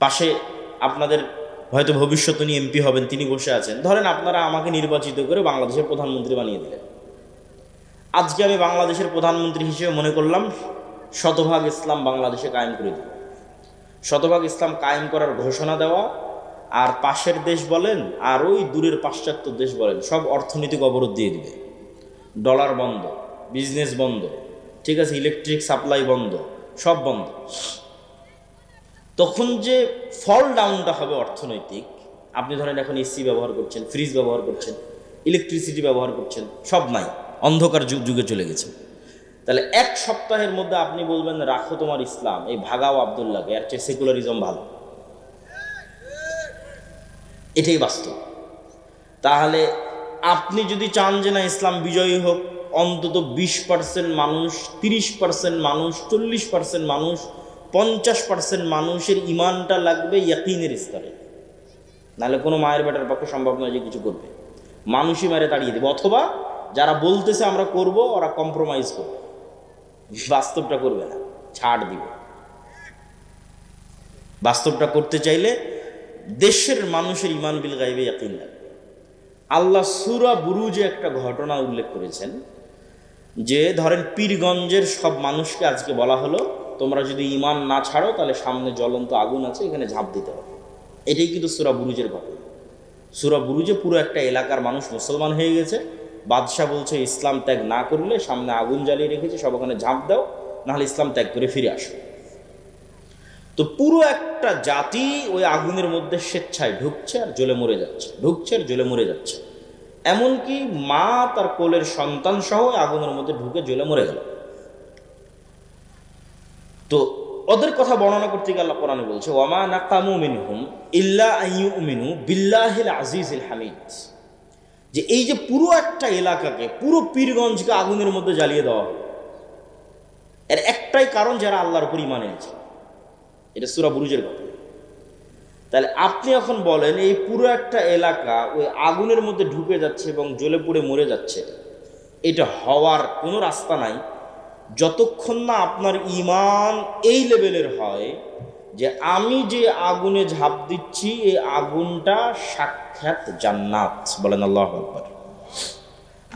পাশে আপনাদের হয়তো ভবিষ্যৎ উনি এমপি হবেন, তিনি বসে আছেন। ধরেন আপনারা আমাকে নির্বাচিত করে বাংলাদেশের প্রধানমন্ত্রী বানিয়ে দিলেন। আজকে আমি বাংলাদেশের প্রধানমন্ত্রী হিসেবে মনে করলাম শতভাগ ইসলাম বাংলাদেশে কায়েম করে দেব। শতভাগ ইসলাম কায়েম করার ঘোষণা দেওয়া, আর পাশের দেশ বলেন আর ওই দূরের পাশ্চাত্য দেশ বলেন সব অর্থনৈতিক অবরোধ দিয়ে দিবে। ডলার বন্ধ, বিজনেস বন্ধ, ঠিক আছে, ইলেকট্রিক সাপ্লাই বন্ধ, সব বন্ধ। তখন যে ফল ডাউনটা হবে অর্থনৈতিক, আপনি ধরেন এখন এসি ব্যবহার করছেন, ফ্রিজ ব্যবহার করছেন, ইলেকট্রিসিটি ব্যবহার করছেন, সব নাই, অন্ধকার যুগে চলে গেছে। তাহলে এক সপ্তাহের মধ্যে আপনি বলবেন রাখো তোমার ইসলাম, এই ভাগাও আবদুল্লাহকে, এর চেয়ে সেকুলারিজম ভালো। এটাই বাস্তব। তাহলে আপনি যদি চান যে না ইসলাম বিজয়ী হোক, অন্তত 20% মানুষ, 30% মানুষ, 40% মানুষ, 50% মানুষের ইমানটা লাগবে ইয়াকিনের স্তরে, নাহলে কোনো মায়ের বেটার পক্ষে সম্ভব নয় যে কিছু করবে। মানুষই মেরে তাড়িয়ে দেবে, অথবা যারা বলতেছে আমরা করব ওরা কম্প্রোমাইজ করবে, বাস্তবটা করবে না, ছাড় দিবে। বাস্তবটা করতে চাইলে দেশের মানুষের ইমান বিল গাইবে ইয়াকিন লাগবে। আল্লাহ সূরা বুরুজে একটা ঘটনা উল্লেখ করেছেন যে ধরেন পীরগঞ্জের সব মানুষকে আজকে বলা হলো তোমরা যদি ইমান না ছাড়ো তাহলে সামনে জ্বলন্ত আগুন আছে, এখানে ঝাঁপ দিতে হবে। এটাই কিন্তু সূরা বুরুজের ঘটনা। সূরা বুরুজে পুরো একটা এলাকার মানুষ মুসলমান হয়ে গেছে, বাদশাহ বলছে ইসলাম ত্যাগ না করলে সামনে আগুন জ্বালিয়ে রেখেছে, সব ওখানে ঝাঁপ দাও, নাহলে ইসলাম ত্যাগ করে ফিরে আসো। তো পুরো একটা জাতি ওই আগুনের মধ্যে স্বেচ্ছায় ঢুকছে আর জ্বলে মরে যাচ্ছে, ঢুকছে আর জ্বলে মরে যাচ্ছে। এমনকি মা তার কোলের সন্তান সহ আগুনের মধ্যে ঢুকে জ্বলে মরে গেল। তো ওদের কথা বর্ণনা করতে গিয়ে আল্লাহ কোরআনে বলছে ওয়ামা নাকামু মিনহুম ইল্লা আইয়ুমিনু বিল্লাহিল আজিজিল হামিদ, যে এই যে পুরো একটা এলাকাকে, পুরো পীরগঞ্জকে আগুনের মধ্যে জ্বালিয়ে দেওয়া হলো, এর একটাই কারণ যারা আল্লাহর উপর ঈমান এনেছে। এটা সূরা বুরুজের কথা। তাহলে আপনি এখন বলেন এই পুরো একটা এলাকা ওই আগুনের মধ্যে ঢুকে যাচ্ছে এবং জ্বলে পুড়ে মরে যাচ্ছে, এটা হওয়ার কোনো রাস্তা নাই যতক্ষণ না আপনার ঈমান এই লেভেলের হয় যে আমি যে আগুনে ঝাঁপ দিচ্ছি এই আগুনটা সাক্ষাৎ জান্নাত, বলেন আল্লাহু আকবার।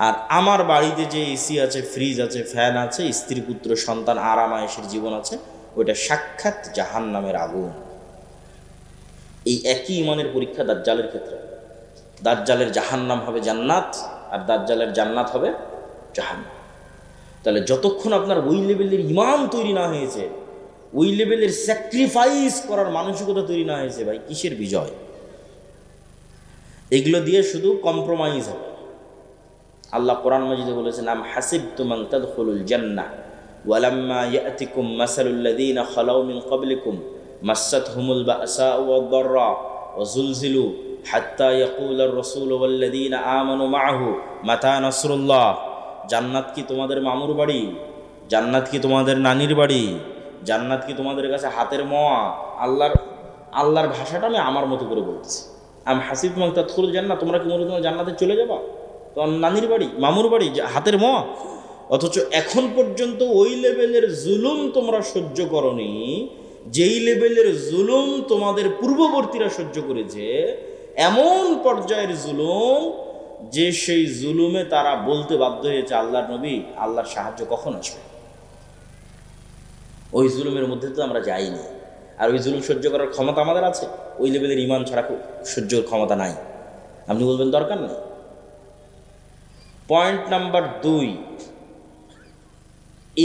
আর আমার বাড়িতে যে এসি আছে, ফ্রিজ আছে, ফ্যান আছে, স্ত্রী পুত্র সন্তান আরামায়েশের জীবন আছে, ওইটা সাক্ষাৎ জাহান্নামের আগুন। এই একই ইমানের পরীক্ষা দাজ্জালের ক্ষেত্রে। দাজ্জালের জাহান্নাম হবে জান্নাত, আর দাজ্জালের জান্নাত হবে জাহান্নাম। তাহলে যতক্ষণ আপনার ওই লেভেলের ইমান তৈরি না হয়েছে, ওই লেভেলের স্যাক্রিফাইস করার মানসিকতা তৈরি না হয়েছে, ভাই কিসের বিজয়? এগুলো দিয়ে শুধু কম্প্রোমাইজ হবে। আল্লাহ কোরআন মাজিদে বলেছেন আম হাসিবতুম আন তাদখুলুল জান্নাহ ওয়ালাম্মা ইয়াতিকুম মাসালুল্লাযীনা খালাউ মিন ক্বাবলিকুম মাসাতহুমুল বাসাউ ওয়াদ-দাররা ওয়াজুলজিলু হাত্তা ইয়াকুলার রাসূলু ওয়াল্লাযীনা আমানু মাআহু মাতা নাসরুল্লাহ। জান্নাত কি তোমাদের মামুর বাড়ি? জান্নাত কি তোমাদের নানির বাড়ি? জান্নাত কি তোমাদের কাছে হাতের মোয়া? আল্লাহর ভাষাটা আমি আমার মতো করে বলতেছি। আম হাসিবতুম আন তাদখুলুল জান্নাহ, তোমরা কি মনে হয় জান্নাতে চলে যাবা? তোমার নানির বাড়ি, মামুর বাড়ি, হাতের মোয়া। অথচ এখন পর্যন্ত ওই লেভেলের জুলুম তোমরা সহ্য করনি যেই লেভেলের জুলুম তোমাদের পূর্ববর্তীরা সহ্য করেছে। এমন পর্যায়ের জুলুম যে সেই জুলুমে তারা বলতে বাধ্য হয়েছে আল্লাহর নবী আল্লাহর সাহায্য কখন আসবে। ওই জুলুমের মধ্যে তো আমরা যাইনি, আর ওই জুলুম সহ্য করার ক্ষমতা আমাদের আছে? ওই লেভেলের ইমান ছাড়া সহ্যের ক্ষমতা নাই। আপনি বলবেন দরকার নেই। পয়েন্ট নাম্বার 2,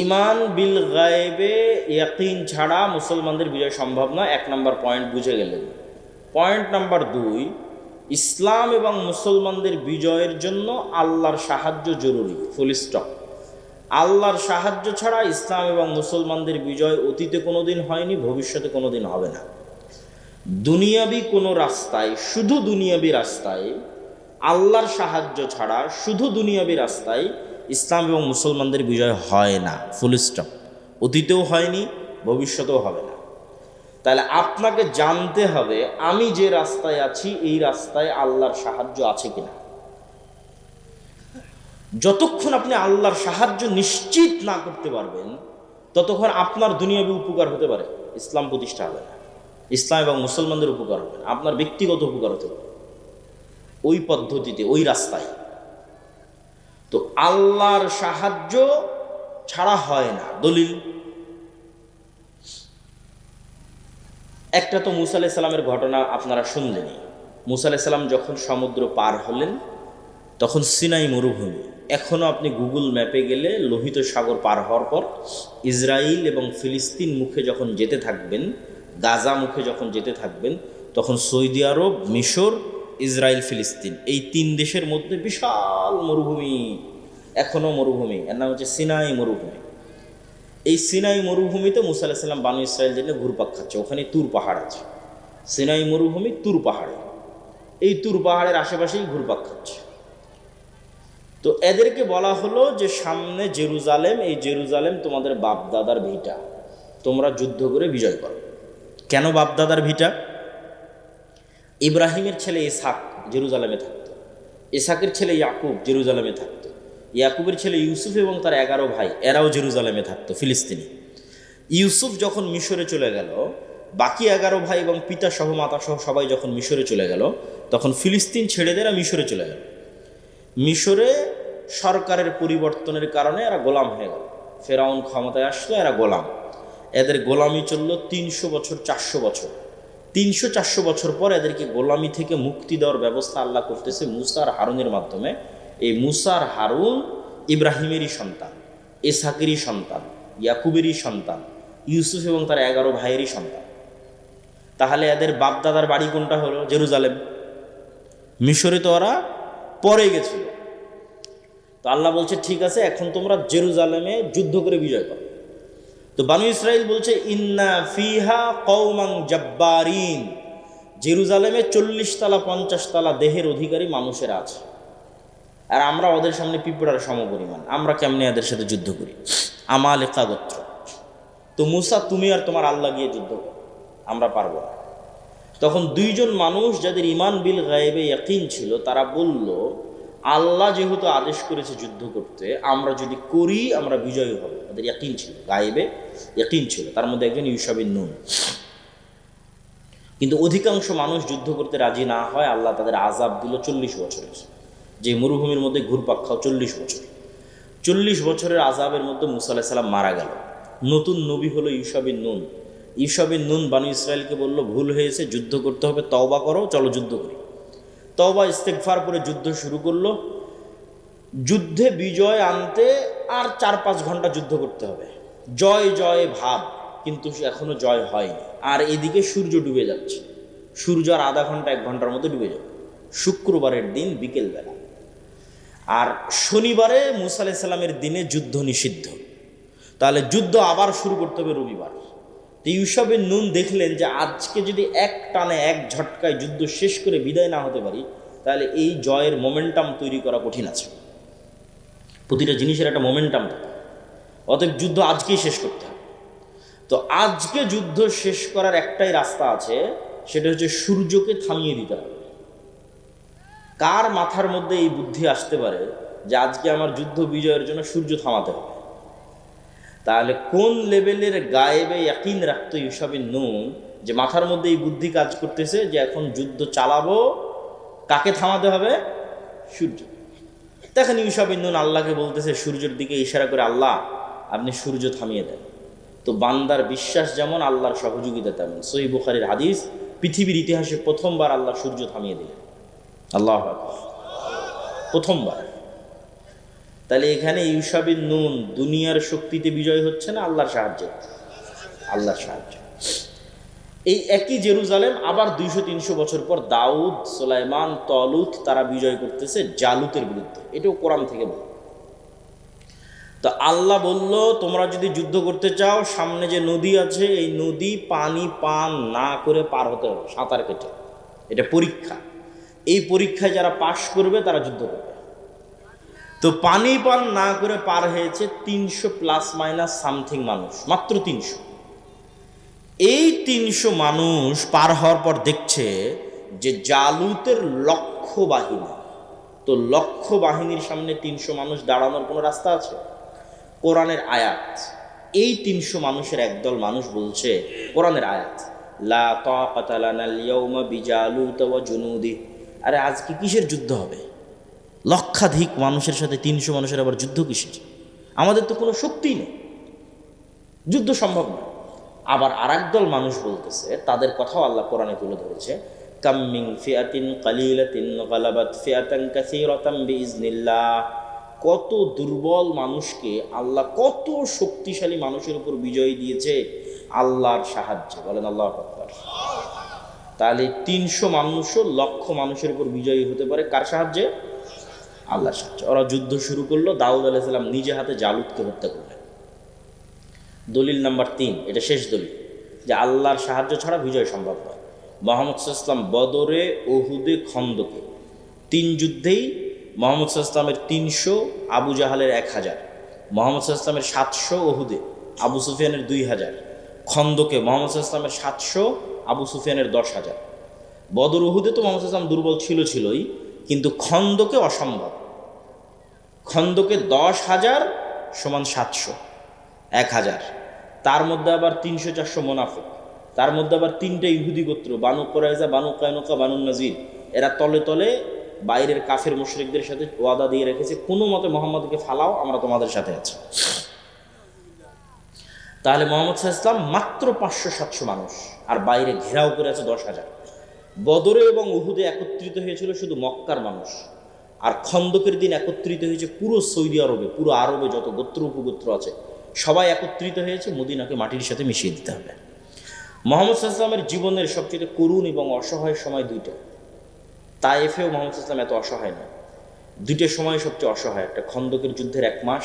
ইমান বিল গায়েবে ইয়াকিন ছাড়া মুসলমানদের বিজয় সম্ভব নয়। 1 নম্বর পয়েন্ট বুঝে গেলেন। পয়েন্ট নাম্বার 2, ইসলাম এবং মুসলমানদের বিজয়ের জন্য আল্লাহর সাহায্য জরুরি, ফুল স্টপ। আল্লাহর সাহায্য ছাড়া ইসলাম এবং মুসলমানদের বিজয় অতীতে কোনোদিন হয়নি, ভবিষ্যতে কোনোদিন হবে না। দুনিয়াবি কোনো রাস্তায়, শুধু দুনিয়াবি রাস্তায় আল্লাহর সাহায্য ছাড়া, শুধু দুনিয়াবি রাস্তায় ইসলাম এবং মুসলমানদের বিজয় হয় না, ফুল স্টপ। অতীতেও হয়নি, ভবিষ্যতেও হবে না। তাহলে আপনাকে জানতে হবে আমি যে রাস্তায় আছি এই রাস্তায় আল্লাহর সাহায্য আছে কিনা। যতক্ষণ আপনি আল্লাহর সাহায্য নিশ্চিত না করতে পারবেন ততক্ষণ আপনার দুনিয়াবি উপকার হতে পারে, ইসলাম প্রতিষ্ঠা হবে না। ইসলাম এবং মুসলমানদের উপকার হবে না, আপনার ব্যক্তিগত উপকার হতে পারে ওই পদ্ধতিতে, ওই রাস্তায়। তো আল্লাহর সাহায্য ছাড়া হয় না। দলিল একটা তো মুসা আলাইহিস সালামের ঘটনা আপনারা শুনলেনই। মুসা আলাইহিস সালাম যখন সমুদ্র পার হলেন তখন সিনাই মরুভূমি, এখনও আপনি গুগল ম্যাপে গেলে লোহিত সাগর পার হওয়ার পর ইসরায়েল এবং ফিলিস্তিন মুখে যখন যেতে থাকবেন, গাজা মুখে যখন যেতে থাকবেন, তখন সৌদি আরব, মিশর, ইসরায়েল, ফিলিস্তিন এই 3 দেশের মধ্যে বিশাল মরুভূমি, এখনও মরুভূমি, এর নাম হচ্ছে সিনাই মরুভূমি। এই সিনাই মরুভূমিতে মুসা আলাইহিস সালাম বানু ইসরায়েল জন্য ঘুরপাক খাচ্ছে। ওখানে তুর পাহাড় আছে, সিনাই মরুভূমি তুর পাহাড়ে, এই তুর পাহাড়ের আশেপাশেই ঘুরপাক খাচ্ছে। তো এদেরকে বলা হলো যে সামনে জেরুজালেম, এই জেরুজালেম তোমাদের বাপদাদার ভিটা, তোমরা যুদ্ধ করে বিজয় করো। কেন বাপদাদার ভিটা? ইব্রাহিমের ছেলে ইসহাক জেরুজালেমে থাকতো, ইসহাকের ছেলে ইয়াকুব জেরুজালেমে থাকতো, ইয়াকুবের ছেলে ইউসুফ এবং তার 11 ভাই এরাও জেরুজালেমে থাকতো, ফিলিস্তিনি। ইউসুফ যখন মিশরে চলে গেল, বাকি 11 ভাই এবং পিতা সহ মাতা সহ সবাই যখন মিশরে চলে গেল, তখন ফিলিস্তিন ছেড়ে দেরা মিশরে চলে গেল। মিশরে সরকারের পরিবর্তনের কারণে এরা গোলাম হয়ে গেল, ফেরাউন ক্ষমতায় আসলো, এরা গোলাম। এদের গোলামি চলল 300 বছর, 400 বছর। 300-400 বছর পর এদেরকে গোলামি থেকে মুক্তি দেওয়ার ব্যবস্থা আল্লাহ করতেছে মুসা আর হারুনের মাধ্যমে। এই মুসা আর হারুন ইব্রাহিমেরই সন্তান, ইসহাকেরই সন্তান, ইয়াকুবেরই সন্তান, ইউসুফ এবং তার 11 ভাইয়েরই সন্তান। তাহলে এদের বাপদাদার বাড়ি কোনটা হলো? জেরুজালেম। মিশরে তো ওরা পরে গেছিল। তো আল্লাহ বলছে ঠিক আছে, এখন তোমরা জেরুজালেমে যুদ্ধ করে বিজয় করো। তো বানু ইসরাইল বলছে ইন্না ফিহা কওমান জাব্বারিন, জেরুজালেমে 40 তলা 50 তলা দেহের অধিকারী মানুষেরা আছে, আর আমরা ওদের সামনে পিঁপড়ার সমপরিমাণ, আমরা কেমনে এদের সাথে যুদ্ধ করি? আমালেকা গোত্র। তো মুসা, তুমি আর তোমার আল্লাহ গিয়ে যুদ্ধ করো, আমরা পারবো না। তখন 2 জন মানুষ যাদের ইমান বিল গায়েবে ইয়াকিন ছিল, তারা বলল আল্লাহ যেহেতু আদেশ করেছে যুদ্ধ করতে, আমরা যদি করি আমরা বিজয়ী হব। ওদের ইয়াকিন ছিল, গায়েবে ইয়াকিন ছিল। তার মধ্যে একজন ইউশা বিন নুন। কিন্তু অধিকাংশ মানুষ যুদ্ধ করতে রাজি না হয়, আল্লাহ তাদের আযাব দিল 40 বছরের, যে মরুভূমির মধ্যে ঘুরপাক খাও 40 বছর। 40 বছরের আযাবের মধ্যে মুসা আলাইহিস সালাম মারা গেল। নতুন নবী হলো ইউশা বিন নুন। ইউশা বিন নুন বানু ইসরায়েলকে বলল ভুল হয়েছে, যুদ্ধ করতে হবে, তওবা করো, চলো যুদ্ধ করি। তওবা ইস্তেগফার করে যুদ্ধ শুরু করলো। যুদ্ধে বিজয় আনতে আর 4-5 ঘন্টা যুদ্ধ করতে হবে, জয় জয় ভাব, কিন্তু এখনো জয় হয়নি। আর এদিকে সূর্য ডুবে যাচ্ছে, সূর্য আর আধা ঘন্টা 1 ঘন্টার মতো ডুবে যাবে। শুক্রবারের দিন বিকেলবেলা, আর শনিবারে মুসা আলাইহিস সালামের দিনে যুদ্ধ নিষিদ্ধ। তাহলে যুদ্ধ আবার শুরু করতে হবে রবিবার। তো ইউশা বিন নুন দেখলেন যে আজকে যদি এক টানে এক ঝটকায় যুদ্ধ শেষ করে বিদায় না হতে পারি, তাহলে এই জয়ের মোমেন্টাম তৈরি করা কঠিন আছে। প্রতিটা জিনিসের একটা মোমেন্টাম থাকে, অতএব যুদ্ধ আজকেই শেষ করতে হবে। তো আজকে যুদ্ধ শেষ করার একটাই রাস্তা আছে, সেটা হচ্ছে সূর্যকে থামিয়ে দিতে হবে। কার মাথার মধ্যে এই বুদ্ধি আসতে পারে যে আজকে আমার যুদ্ধ বিজয়ের জন্য সূর্য থামাতে হবে? তাহলে কোন লেভেলের গায়েবে ইয়াকিন রাখতো ইউশা বিন নুন যে মাথার মধ্যে এই বুদ্ধি কাজ করতেছে যে এখন যুদ্ধ চালাবো, কাকে থামাতে হবে? সূর্য। দেখেন ইউশা বিন নুন আল্লাহকে বলতেছে সূর্যের দিকে ইশারা করে, আল্লাহ আপনি সূর্য থামিয়ে দেন। তো বান্দার বিশ্বাস যেমন, আল্লাহর সহযোগিতা তেমন। সহিহ বুখারীর হাদিস, পৃথিবীর ইতিহাসে প্রথমবার আল্লাহ সূর্য থামিয়ে দিলেন। আল্লাহু আকবার, প্রথমবার। তাহলে এখানে ইউশা বিন নুন দুনিয়ার শক্তিতে বিজয় হচ্ছে না, আল্লাহর সাহায্যে, আল্লাহর সাহায্যে। এই একই জেরুজালেম আবার 200-300 বছর পর দাউদ, সুলাইমান, তলুত তারা বিজয় করতেছে জালুতের বিরুদ্ধে। এটাও কোরআন থেকে বল। তো আল্লাহ বলল তোমরা যদি যুদ্ধ করতে চাও, সামনে যে নদী আছে এই নদী পানি পান না করে পার হতে হবে, সাঁতার কেটে। এটা পরীক্ষা। এই পরীক্ষায় যারা পাশ করবে তারা যুদ্ধ করবে। তো পানি পান না করে পার হয়েছে 300 প্লাস মাইনাস সামথিং মানুষ, মাত্র 300। এই 300 মানুষ পার হওয়ার পর দেখছে যে জালুতের লক্ষ বাহিনী। তো লক্ষ বাহিনীর সামনে 300 মানুষ দাঁড়ানোর কোনো রাস্তা আছে? কোরআনের আয়াত, এই 300 মানুষের একদল মানুষ বলছে, কোরআনের আয়াত, লা তাকাতা লানাল ইয়াউমা বিজালুত ওয়া জুনুদিহি, আরে আজকে কিসের যুদ্ধ হবে? লক্ষাধিক মানুষের সাথে 300 মানুষের আবার যুদ্ধ কিসের? আমাদের তো কোনো শক্তিই নেই, যুদ্ধ সম্ভব না। আবার আরেক দল মানুষ বলতেছে, তাদের কথাও আল্লাহ কোরআনে তুলে ধরেছে, কাম মিন ফিআতিন কালিলাতিন গালাবাত ফিআতান কাসীরাতাম বিইজনিল্লাহ। কত দুর্বল মানুষকে আল্লাহ কত শক্তিশালী মানুষের উপর বিজয় দিয়েছে আল্লাহর সাহায্যে। বলেন আল্লাহু আকবার। তাহলে 300 মানুষও লক্ষ মানুষের উপর বিজয়ী হতে পারে কার সাহায্যে? আল্লাহর সাহায্যে। ওরা যুদ্ধ শুরু করলো, দাউদ আলাইহিস সালাম নিজে হাতে জালুতকে হত্যা করলেন। দলিল নাম্বার 3, এটা শেষ দলিল যে আল্লাহর সাহায্য ছাড়া বিজয় সম্ভব নয়। মুহাম্মদ সাল্লাল্লাহু আলাইহি ওয়াসাল্লাম বদরে, উহুদে, খন্দকে 3 যুদ্ধেই মুহাম্মদ সাল্লাল্লাহু আলাইহি ওয়াসাল্লামের 300, আবু জাহালের 1000, মুহাম্মদ সাল্লাল্লাহু আলাইহি ওয়াসাল্লামের 700, উহুদে আবু সুফিয়ানের 2000, খন্দকে মুহাম্মদ সাল্লাল্লাহু আলাইহি ওয়াসাল্লামের 700, আবু সুফিয়ানের 10,000। বদর, উহুদে তো মুহাম্মদ সাল্লাল্লাহু আলাইহি ওয়াসাল্লাম দুর্বল ছিলই, কিন্তু খন্দকে অসম্ভব। খন্দকে 10,000 সমান 700, 1000। তার মধ্যে আবার 300-400 মুনাফিক, তার মধ্যে আবার 3টা ইহুদি গোত্র, বানু কুরাইজা, বানু কায়নুকা, বানু নাজির। এরা তলে তলে বাইরের কাফের মুশরিকদের সাথে ওয়াদা দিয়ে রেখেছে, কোনো মতে মুহাম্মদকে ফালাও, আমরা তোমাদের সাথে আছি। তাহলে মুহাম্মদ সাল্লাল্লাহু আলাইহি ওয়াসাল্লাম মাত্র 500-700 মানুষ, আর বাইরে ঘেরাও করে আছে 10,000। বদরে এবং উহুদে একত্রিত হয়েছিল শুধু মক্কার মানুষ, আর খন্দকের দিন একত্রিত হয়েছে পুরো সৌদি আরবে, পুরো আরবে যত গোত্র উপগোত্র আছে সবাই একত্রিত হয়েছে, মদিনাকে মাটির সাথে মিশিয়ে দিতে হবে। মুহাম্মদ সাল্লাল্লাহু আলাইহি ওয়াসাল্লামের জীবনের সবচেয়ে করুণ এবং অসহায় সময় 2টা। তায়েফেও মুহাম্মদ সাল্লাল্লাহু আলাইহি ওয়াসাল্লাম এত অসহায় নয়, 2টা সময় সবচেয়ে অসহায়। একটা খন্দকের যুদ্ধের 1 মাস,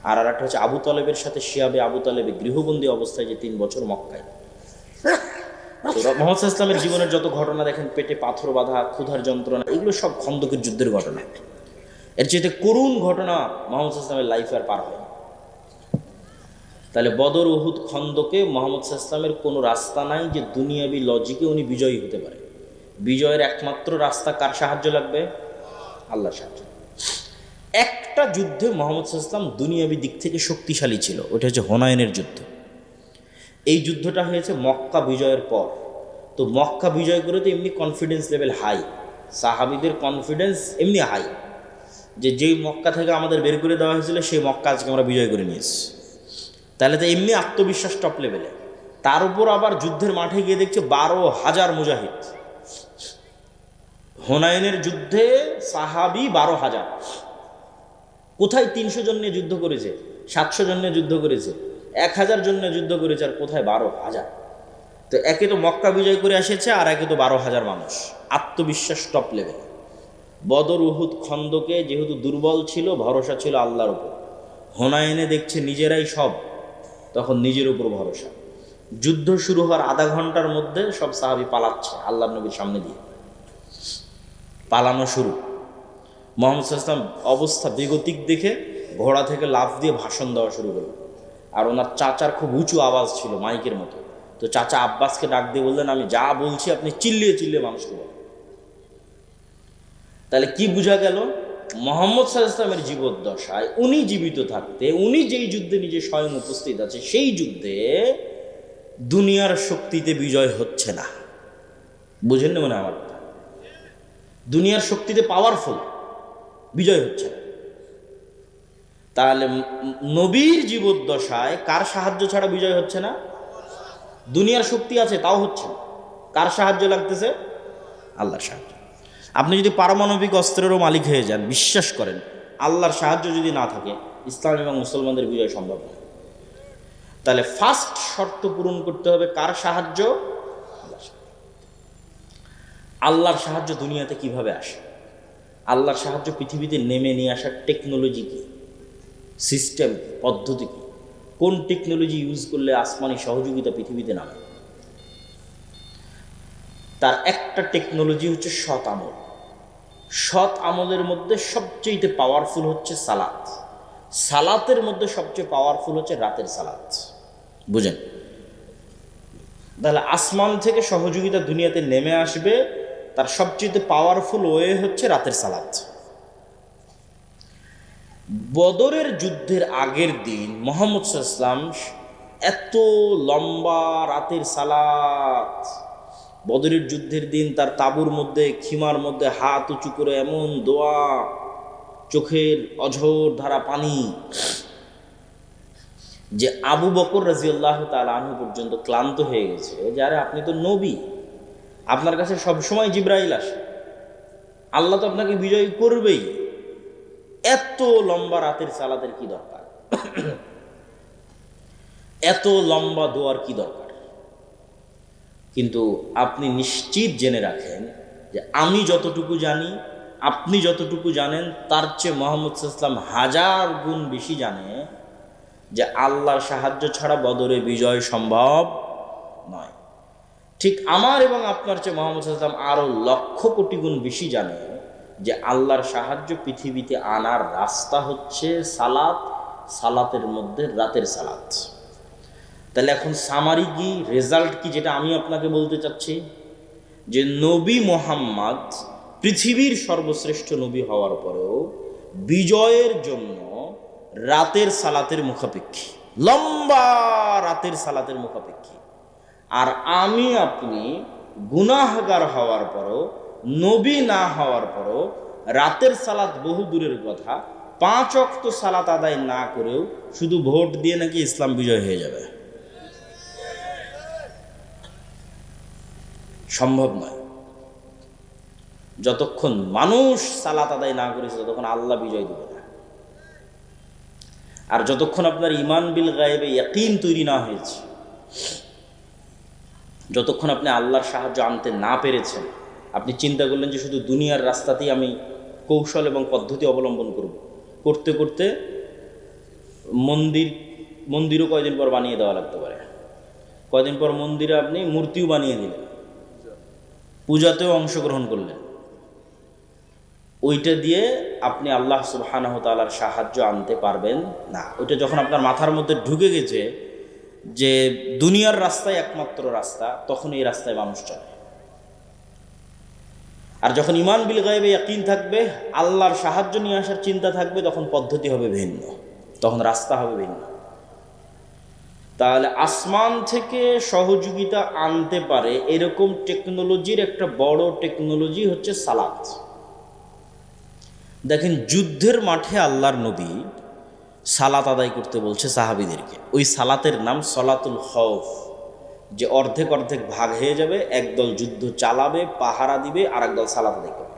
আর একটা হচ্ছে আবু তালেবের সাথে শিয়াবে আবু তালেবে গৃহবন্দী অবস্থায় যে 3 বছর মক্কায়। তো মুহাম্মদ সাল্লাল্লাহু আলাইহি ওয়াসাল্লামের জীবনের যত ঘটনা দেখেন, পেটে পাথর বাঁধা, ক্ষুধার যন্ত্রণা, এগুলো সব খন্দকের যুদ্ধের ঘটনা। এর চেয়ে করুণ ঘটনা মুহাম্মদ সাল্লাল্লাহু আলাইহি ওয়াসাল্লামের লাইফে আর পার হয়। তাহলে বদর, উহুদ, খন্দকে মুহাম্মদ সাল্লাল্লাহু আলাইহি ওয়াসাল্লামের কোনো রাস্তা নাই যে দুনিয়াবি লজিকে উনি বিজয়ী হতে পারে। বিজয়ের একমাত্র রাস্তা কার সাহায্য লাগবে? আল্লাহর সাহায্য। একটা যুদ্ধে মুহাম্মদ সাল্লাল্লাহু আলাইহি ওয়াসাল্লাম দুনিয়াবি দিক থেকে শক্তিশালী ছিল, ওটা হচ্ছে হুনাইনের যুদ্ধ। এই যুদ্ধটা হয়েছে মক্কা বিজয়ের পর। তো মক্কা বিজয় করে তো এমনি কনফিডেন্স লেভেল হাই, সাহাবীদের কনফিডেন্স এমনি হাই, যে যেই মক্কা থেকে আমাদের বের করে দেওয়া হয়েছিল সেই মক্কা আজকে আমরা বিজয় করে নিয়েছি। তাহলে তো এমনি আত্মবিশ্বাস টপ লেভেলে। তার উপর আবার যুদ্ধের মাঠে গিয়ে দেখছে 12,000 মুজাহিদ। হুনাইনের যুদ্ধে সাহাবী 12,000। কোথায় 300 জন নিয়ে যুদ্ধ করেছে, 700 জন নিয়ে যুদ্ধ করেছে, 1000 জন নিয়ে যুদ্ধ করেছে, আর কোথায় 12,000। তো একে তো মক্কা বিজয় করে এসেছে, আর একে তো 12,000 মানুষ। আত্মবিশ্বাস টপ লেভেল। বদর, উহুদ, খন্দকে যেহেতু দুর্বল ছিল, ভরসা ছিল আল্লাহর উপর। হুনাইনে দেখছে নিজেরাই সব, তখন নিজের উপর ভরসা। যুদ্ধ শুরু হওয়ার আধা ঘন্টার মধ্যে সব সাহাবী পালাচ্ছে আল্লাহর নবীর সামনে দিয়ে। পালানো শুরু। মুহাম্মদ সাল্লাল্লাহু আলাইহি ওয়াসাল্লাম অবস্থা বেগতিক দেখে ঘোড়া থেকে লাফ দিয়ে ভাষণ দেওয়া শুরু করল। আর ওনার চাচার খুব উঁচু আওয়াজ ছিল, মাইকের মতো। তো চাচা আব্বাসকে ডাক দিয়ে বললেন, আমি যা বলছি আপনি চিল্লিয়ে চিল্লিয়ে মানুষকে বলেন। তাহলে কি বোঝা গেল? মুহাম্মদ সাল্লাল্লাহু আলাইহি ওয়াসাল্লামের জীবদ্দশায় উনি জীবিত থাকতে, উনি যেই যুদ্ধে নিজে স্বয়ং উপস্থিত আছে, সেই যুদ্ধে দুনিয়ার শক্তিতে বিজয় হচ্ছে না। বুঝেন না মনে আমার কথা? দুনিয়ার শক্তিতে পাওয়ারফুল, বিজয় হচ্ছে না। তাহলে নবীর জীবদ্দশায় কার সাহায্য ছাড়া বিজয় হচ্ছে না? দুনিয়ার শক্তি আছে তাও হচ্ছে না। কার সাহায্য লাগতেছে? আল্লাহর সাহায্য। আপনি যদি পারমাণবিক অস্ত্রেরও মালিক হয়ে যান, বিশ্বাস করেন আল্লাহর সাহায্য যদি না থাকে, ইসলাম এবং মুসলমানদের বিজয় সম্ভব না। তাহলে ফার্স্ট শর্ত পূরণ করতে হবে কার সাহায্য? আল্লাহর সাহায্য দুনিয়াতে কিভাবে আসে? আল্লাহর সাহায্য পৃথিবীতে নেমে নিয়ে আসার টেকনোলজি কি, সিস্টেম, পদ্ধতি কি, কোন টেকনোলজি ইউজ করলে আসমানি সহযোগিতা পৃথিবীতে নামে? তার একটা টেকনোলজি হচ্ছে সৎ আমল। সৎ আমলের মধ্যে সবচেয়ে পাওয়ারফুল হচ্ছে সালাত। সালাতের মধ্যে সবচেয়ে পাওয়ারফুল হচ্ছে রাতের সালাত। বুঝেন? তাহলে আসমান থেকে সহযোগিতা দুনিয়াতে নেমে আসবে, তার সবচেয়ে পাওয়ারফুল ওয়ে হচ্ছে রাতের সালাত। বদরের যুদ্ধের আগের দিন মুহাম্মদ সাল্লাল্লাহু আলাইহি ওয়াসাল্লাম এত লম্বা রাতের সালাত, বদরের যুদ্ধের দিন তার তাঁবুর মধ্যে খিমার মধ্যে হাত উঁচু করে এমন দোয়া, চোখের অঝোর ধারা পানি, যে আবু বকর রাদিয়াল্লাহু তাআলা আনহু পর্যন্ত ক্লান্ত হয়ে গেছে যে আরে আপনি তো নবী, আপনার কাছে সবসময় জিবরাইল আসে, আল্লাহ তো আপনাকে বিজয় করবেই, এত লম্বা রাতের সালাতের কি দরকার, এত লম্বা দোয়ার কি দরকার? কিন্তু আপনি নিশ্চিত জেনে রাখেন যে আমি যতটুকু জানি, আপনি যতটুকু জানেন, তার চেয়ে মুহাম্মদ সাল্লাল্লাহু আলাইহি ওয়াসাল্লাম হাজার গুণ বেশি জানে যে আল্লাহর সাহায্য ছাড়া বদরে বিজয় সম্ভব নয়। ঠিক আমার এবং আপনার চেয়ে মুহাম্মদ সাল্লাল্লাহু আলাইহি ওয়াসাল্লাম আরো লক্ষ কোটি গুণ বেশি জানে যে আল্লাহর সাহায্য পৃথিবীতে আনার রাস্তা হচ্ছে সালাত, সালাতের মধ্যে রাতের সালাত। তাহলে এখন সামারি কি, রেজাল্ট কি, যেটা আমি আপনাকে বলতে চাচ্ছি যে নবী মুহাম্মদ পৃথিবীর সর্বশ্রেষ্ঠ নবী হওয়ার পরেও বিজয়ের জন্য রাতের সালাতের মুখাপেক্ষী, লম্বা রাতের সালাতের মুখাপেক্ষী। আর আমি আপনি গুনাহগার হওয়ার পরও, নবী না হওয়ার পরও রাতের সালাত বহু দূরের কথা, 5 ওয়াক্ত সালাত আদায় না করেও শুধু ভোট দিয়ে নাকি ইসলাম বিজয় হয়ে যাবে, সম্ভব নয়। যতক্ষণ মানুষ সালাত আদায় না করেছে ততক্ষণ আল্লাহ বিজয় দেবে না। আর যতক্ষণ আপনার ইমান বিল গায়েবে ইয়াকিন তৈরি না হয়েছে, যতক্ষণ আপনি আল্লাহর সাহায্য আনতে না পেরেছেন, আপনি চিন্তা করলেন যে শুধু দুনিয়ার রাস্তাতেই আমি কৌশল এবং পদ্ধতি অবলম্বন করব, করতে করতে মন্দিরও কয়দিন পর বানিয়ে দেওয়া লাগতে পারে, কয়দিন পর মন্দিরে আপনি মূর্তিও বানিয়ে দিলেন, পূজাতেও অংশগ্রহণ করলেন, ওইটা দিয়ে আপনি আল্লাহ সুবহানাহু ওয়া তাআলার সাহায্য আনতে পারবেন না। ওইটা যখন আপনার মাথার মধ্যে ঢুকে গেছে যে দুনিয়ার রাস্তায় একমাত্র রাস্তা, তখন এই রাস্তায় মানুষ চলে। আর যখন ইমান বিল গায়বে ইয়াকিন থাকবে, আল্লাহর সাহায্য নিয়ে আসার চিন্তা থাকবে, তখন পদ্ধতি হবে ভিন্ন, তখন রাস্তা হবে ভিন্ন। তাহলে আসমান থেকে সহযোগিতা আনতে পারে এরকম টেকনোলজির একটা বড় টেকনোলজি হচ্ছে সালাত। দেখেন, যুদ্ধের মাঠে আল্লাহর নবী সালাত আদায় করতে বলছে সাহাবীদেরকে, ওই সালাতের নাম সলাতুল খৌফ, যে অর্ধেক অর্ধেক ভাগ হয়ে যাবে, একদল যুদ্ধ চালাবে, পাহারা দিবে, আর একদল সালাত আদায় করবে।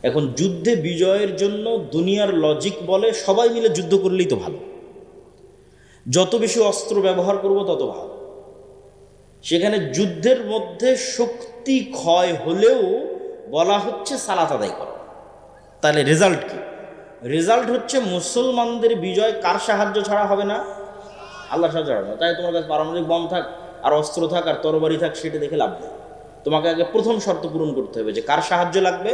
এখন যুদ্ধে বিজয়ের জন্য দুনিয়ার লজিক বলে সবাই মিলে যুদ্ধ করলেই তো ভালো, যত বেশি অস্ত্র ব্যবহার করব তত ভালো। সেখানে যুদ্ধের মধ্যে শক্তি ক্ষয় হলেও বলা হচ্ছে সালাত আদায় করো। তাহলে রেজাল্ট কি? রেজাল্ট হচ্ছে মুসলমানদের বিজয় কার সাহায্য ছাড়া হবে না? আল্লাহর সাহায্য হবে না। তাই তোমার কাছে পারমাণবিক বম থাক আর অস্ত্র থাক আর তরবারি থাক, সেটা দেখে লাভ নেই। তোমাকে আগে প্রথম শর্ত পূরণ করতে হবে যে কার সাহায্য লাগবে?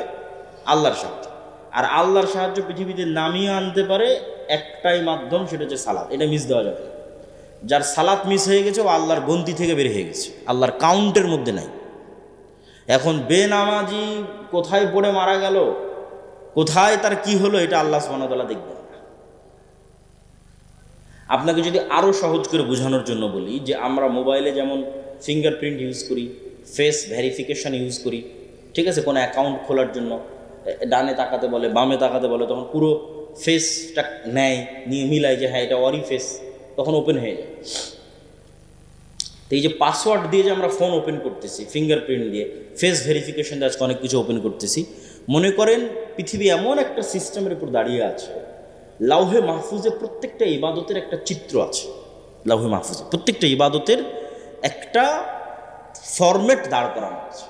আল্লাহর সাহায্য। আর আল্লাহর সাহায্য পৃথিবীতে নামিয়ে আনতে পারে একটাই মাধ্যম, সেটা হচ্ছে সালাত। এটা মিস দেওয়া যাবে না। যার সালাত মিস হয়ে গেছে ও আল্লাহর গন্তি থেকে বের হয়ে গেছে, আল্লাহর কাউন্টের মধ্যে নাই। এখন বেনামাজি কোথায় পড়ে মারা গেল, কোথায় তার কি হলো, এটা আল্লাহ সুবহানাহু ওয়া তাআলা দেখবেন না। আপনাকে যদি আরও সহজ করে বোঝানোর জন্য বলি, যে আমরা মোবাইলে যেমন ফিঙ্গারপ্রিন্ট ইউজ করি, ফেস ভেরিফিকেশন ইউজ করি, ঠিক আছে, কোনো অ্যাকাউন্ট খোলার জন্য ডানে তাকাতে বলে, বামে তাকাতে বলে, তখন পুরো ফেসটা নেয়, নিয়ে মিলায় যে হ্যাঁ এটা ওরই ফেস, তখন ওপেন হয়ে যায়। তো এই যে পাসওয়ার্ড দিয়ে যে আমরা ফোন ওপেন করতেছি, ফিঙ্গারপ্রিন্ট দিয়ে, ফেস ভেরিফিকেশন দিয়ে আজকে অনেক কিছু ওপেন করতেছি, মনে করেন পৃথিবী এমন একটা সিস্টেমের উপর দাঁড়িয়ে আছে, লাউহে মাহফুজে প্রত্যেকটা ইবাদতের একটা চিত্র আছে। লাউহে মাহফুজে প্রত্যেকটা ইবাদতের একটা ফরম্যাট দাঁড় করানো আছে।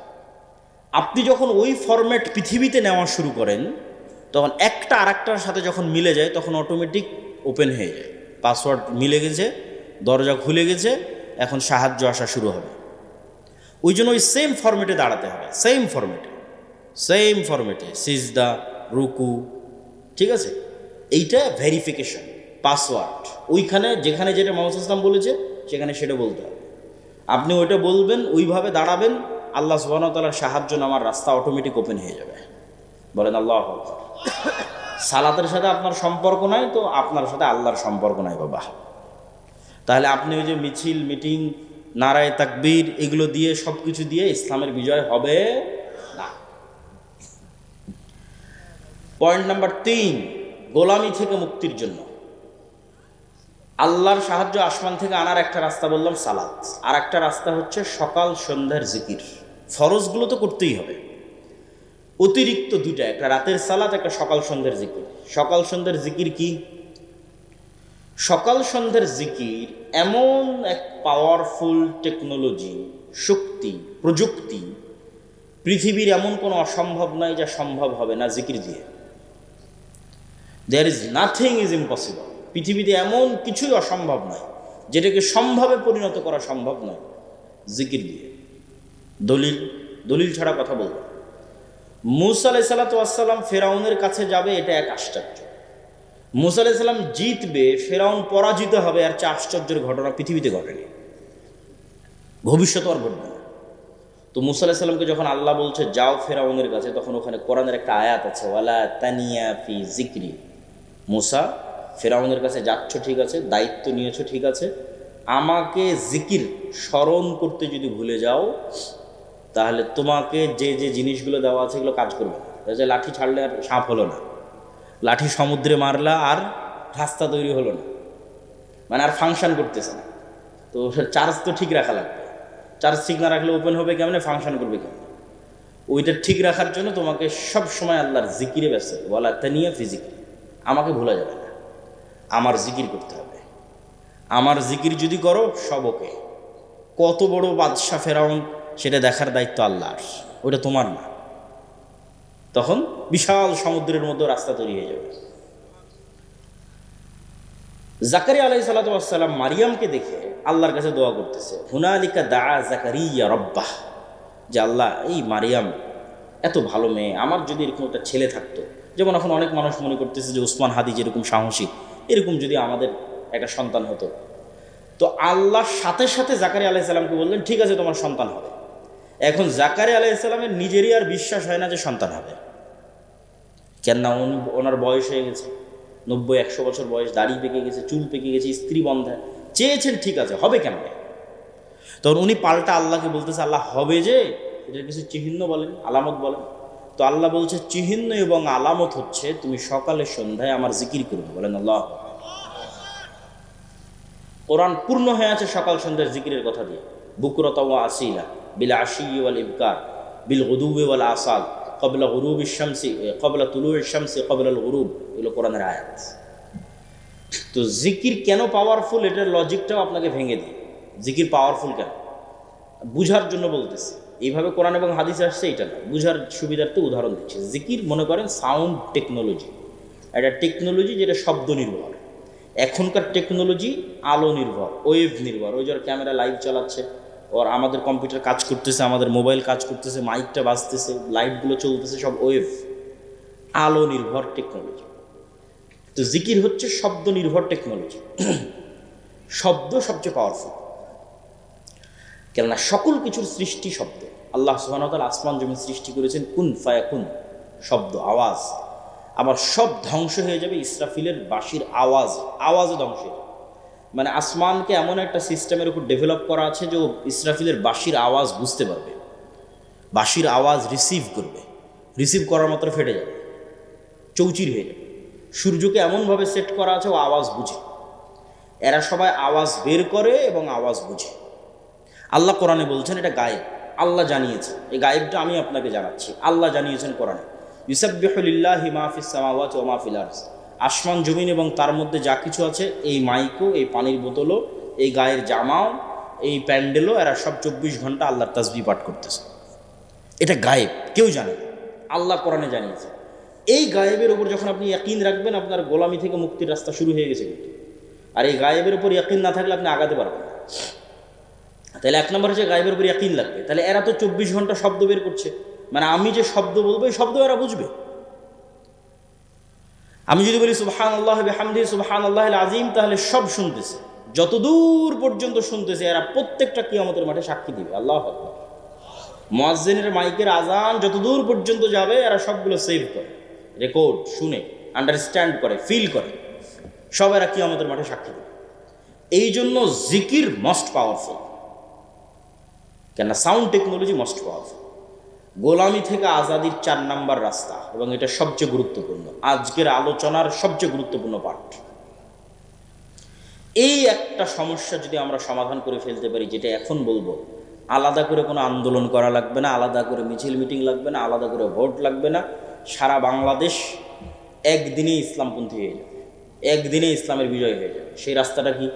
আপনি যখন ওই ফরম্যাট পৃথিবীতে নেওয়া শুরু করেন, তখন একটা আরেকটার সাথে যখন মিলে যায়, তখন অটোমেটিক ওপেন হয়ে যায়। পাসওয়ার্ড মিলে গেছে, দরজা খুলে গেছে, এখন সাহায্য আসা শুরু হবে। ওই জন্য ওই সেম ফরম্যাটে দাঁড়াতে হবে, সেম ফরম্যাটে সিজদা, রুকু, ঠিক আছে। এইটা ভেরিফিকেশন, পাসওয়ার্ড, ওইখানে যেখানে যেটা মুহাম্মদ সাল্লাল্লাহু আলাইহি ওয়াসাল্লাম বলেছে সেখানে সেটা বলতে হবে। আপনি ওইটা বলবেন, ওইভাবে দাঁড়াবেন, আল্লাহ সুবহানাহু ওয়া তাআলার সাহায্য নামার রাস্তা অটোমেটিক ওপেন হয়ে যাবে। বলেন আল্লাহু আকবার। সালাতের সাথে আপনার সম্পর্ক নাই তো আপনার সাথে আল্লাহর সম্পর্ক নাই বাবা। তাহলে আপনি ওই যে মিছিল, মিটিং, নারায়ে তাকবীর এগুলো দিয়ে সব কিছু দিয়ে ইসলামের বিজয় হবে না। পয়েন্ট নাম্বার 3, গোলামি থেকে মুক্তির জন্য আল্লাহর সাহায্য আসমান থেকে আনার একটা রাস্তা বললাম সালাত, আর একটা রাস্তা হচ্ছে সকাল সন্ধ্যার জিকির। ফরজগুলো তো করতেই হবে, অতিরিক্ত দুটা, একটা রাতের সালাত, একটা সকাল সন্ধ্যার জিকির। সকাল সন্ধ্যার জিকির কি? সকাল সন্ধ্যার জিকির এমন এক পাওয়ারফুল টেকনোলজি, শক্তি, প্রযুক্তি, পৃথিবীর এমন কোনো অসম্ভব নাই যা সম্ভব হবে না জিকির দিয়ে। There is nothing is impossible. পৃথিবীতে এমন কিছুই অসম্ভব নয় যেটাকে সম্ভবে পরিণত করা সম্ভব নয় জিকির দিয়ে। দলিল ছাড়া কথা বলবো। মুসা আলাইহিস সালাতু ওয়াস সালাম ফেরাউনের কাছে যাবে, এটা এক আশ্চর্য। মুসা আলাইহিস সালাম জিতবে, ফেরাউন পরাজিত হবে, আর চেয়ে আশ্চর্যের ঘটনা পৃথিবীতে ঘটেনি, ভবিষ্যৎ আর ঘটবে না। তো মুসা আলাইহিস সালামকে যখন আল্লাহ বলছে যাও ফেরাউনের কাছে, তখন ওখানে কোরআনের একটা আয়াত আছে, ওয়ালা তানিয়া ফি জিকরি। মুসা, ফেরাউনের কাছে যাচ্ছ ঠিক আছে, দায়িত্ব নিয়েছো ঠিক আছে, আমাকে জিকির স্মরণ করতে যদি ভুলে যাও তাহলে তোমাকে যে যে জিনিসগুলো দেওয়া আছে এগুলো কাজ করবে না। যে লাঠি ছাড়লে আর সাপ হলো না, লাঠি সমুদ্রে মারলা আর রাস্তা তৈরি হলো না, মানে আর ফাংশন করতেছে না। তো চার্জ তো ঠিক রাখা লাগবে, চার্জ ঠিক না রাখলে ওপেন হবে কেমনে, ফাংশন করবে কেমনে? ওইটা ঠিক রাখার জন্য তোমাকে সব সময় আল্লাহর জিকিরে ব্যস্ত, বলা তানিয়া ফি জিকরি, আমাকে ভোলা যাবে না, আমার জিকির করতে হবে। আমার জিকির যদি করো সব ওকে। কত বড় বাদশা ফেরাউন, সেটা দেখার দায়িত্ব আল্লাহর, ওটা তোমার না। তখন বিশাল সমুদ্রের মধ্যে রাস্তা তৈরি হয়ে যাবে। জাকারিয়া আলাইহিস সালাতু ওয়াস সালাম মারিয়ামকে দেখে আল্লাহর কাছে দোয়া করতেছে, হুনালিকা দাআ জাকারিয়া রাব্বাহ, যে আল্লাহ এই মারিয়াম এত ভালো মেয়ে, আমার যদি এরকম একটা ছেলে থাকতো, যেমন এখন অনেক মানুষ মনে করতেছে যে উসমান হাদি যেরকম সাহসী, এরকম যদি আমাদের একটা সন্তান হতো। তো আল্লাহর সাথে সাথে জাকারিয়া আলাইহিস সালামকে বললেন ঠিক আছে তোমার সন্তান হবে। এখন জাকারিয়া আলাইহিস সালামের নিজেরই আর বিশ্বাস হয় না যে সন্তান হবে, কেন না ওনার বয়স হয়ে গেছে 90-100 বছর বয়স, দাড়ি পেকে গেছে, চুল পেকে গেছে, স্ত্রী বন্ধা, চেয়েছেন ঠিক আছে, হবে কেন? তখন উনি পাল্টা আল্লাহকে বলতেছে আল্লাহ হবে যে, এটার কিছু চিহ্ন বলেন, আলামত বলেন। তো আল্লাহ বলছে চিহ্ন এবং আলামত হচ্ছে তুমি সকালে সন্ধ্যায় আমার জিকির করবে। বলেন আল্লাহ। কোরআন পূর্ণ হয়ে আছে সকাল সন্ধ্যার জিকিরের কথা দিয়ে, বুকরাতা ওয়া আসিলা বিল আশি ওয়াল ইবকার বিল গুদুবি ওয়াল আসাল ক্বাবলা গুরুবিশ শামসি ক্বাবলা তুলুইশ শামসি ক্বাবলাল গুরুব, এগুলো কোরআনের আয়াত। তো জিকির কেন পাওয়ারফুল, এটার লজিকটাও আপনাকে ভেঙে দিই। জিকির পাওয়ারফুল কেন বুঝার জন্য বলতেছি, এইভাবে কোরআন এবং হাদিস আসছে এটা না, বুঝার সুবিধার্থে উদাহরণ দিচ্ছে। জিকির মনে করেন সাউন্ড টেকনোলজি, একটা টেকনোলজি যেটা শব্দ নির্ভর। এখনকার টেকনোলজি আলো নির্ভর, ওয়েভ নির্ভর। ওই যার ক্যামেরা লাইভ চালাচ্ছে, ওর আমাদের কম্পিউটার কাজ করতেছে, আমাদের মোবাইল কাজ করতেছে, মাইকটা বাজতেছে, লাইটগুলো চলতেছে, সব ওয়েভ, আলো নির্ভর টেকনোলজি। তো জিকির হচ্ছে শব্দ নির্ভর টেকনোলজি। শব্দ সবচেয়ে পাওয়ারফুল, কেননা সকল কিছুর সৃষ্টি শব্দ। আল্লাহ সুবহানাহু ওয়া তাআলা আসমান জমিন সৃষ্টি করেছেন কুন ফায়াকুন, শব্দ, আওয়াজ। আবার সব ধ্বংস হয়ে যাবে ইসরাফিলের বাঁশির আওয়াজে ধ্বংস হয়ে যাবে। মানে আসমানকে এমন একটা সিস্টেমের উপর ডেভেলপ করা আছে যে ও ইসরাফিলের বাঁশির আওয়াজ বুঝতে পারবে, বাঁশির আওয়াজ রিসিভ করবে, রিসিভ করার মাত্র ফেটে যাবে, চৌচির হয়ে যাবে। সূর্যকে এমনভাবে সেট করা আছে ও আওয়াজ বুঝে। এরা সবাই আওয়াজ বের করে এবং আওয়াজ বুঝে। আল্লাহ কোরআনে বলছেন এটা গায়েব, আল্লাহ জানিয়েছেন। এই গায়েবটা আমি আপনাকে জানাচ্ছি, আল্লাহ জানিয়েছেন কোরআনে। ইউসাব্বিহু লিল্লাহি মা ফিস সামাওয়াতি ওয়া মা ফিল আরদ, আসমান জমিন এবং তার মধ্যে যা কিছু আছে, এই মাইকও, এই পানির বোতলও, এই গায়ের জামাও, এই প্যান্ডেলও, এরা সব 24 ঘন্টা আল্লাহর তাসবিহ পাঠ করতেছে। এটা গায়েব, কেউ জানে না, আল্লাহ কোরআনে জানিয়েছে। এই গায়েবের উপর যখন আপনি ইয়াকিন রাখবেন, আপনার গোলামি থেকে মুক্তির রাস্তা শুরু হয়ে গেছে কিন্তু। আর এই গায়েবের উপর ইয়াকিন না থাকলে আপনি আগাতে পারবেন না। তাহলে 1 নম্বর হচ্ছে গায়েবের উপর ইয়াকিন লাগবে। তাহলে এরা তো 24 ঘন্টা শব্দ বের করছে, মানে আমি যে শব্দ বলবো এই শব্দ এরা বুঝবে। আমি যদি বলি সুবহানাল্লাহি ওয়া বিহামদিহি সুবহানাল্লাহিল আযীম, তাহলে সব শুনতেছে, যতদূর পর্যন্ত শুনতেছে এরা প্রত্যেকটা কিয়ামতের মাঠে সাক্ষী দিবে। আল্লাহু আকবার। মুয়াজ্জিনের মাইকের আজান যতদূর পর্যন্ত যাবে এরা সবগুলো সেভ করে, রেকর্ড, শুনে, আন্ডারস্ট্যান্ড করে, ফিল করে, সব এরা কিয়ামতের মাঠে সাক্ষী দেবে। এই জন্য জিকির মোস্ট পাওয়ারফুল, কেন সাউন্ড টেকনোলজি মোস্ট পাওয়ারফুল। গোলামি থেকে আজাদির 4 নাম্বার রাস্তা, এবং এটা সবচেয়ে গুরুত্বপূর্ণ, আজকের আলোচনার সবচেয়ে গুরুত্বপূর্ণ পার্ট। এই একটা সমস্যা যদি আমরা সমাধান করে ফেলতে পারি, যেটা এখন বলবো, আলাদা করে কোনো আন্দোলন করা লাগবে না, আলাদা করে মিছিল মিটিং লাগবে না, আলাদা করে ভোট লাগবে না, সারা বাংলাদেশ একদিনে ইসলামপন্থী হয়ে যাবে, একদিনে ইসলামের বিজয় হয়ে যাবে। সেই রাস্তাটা কি?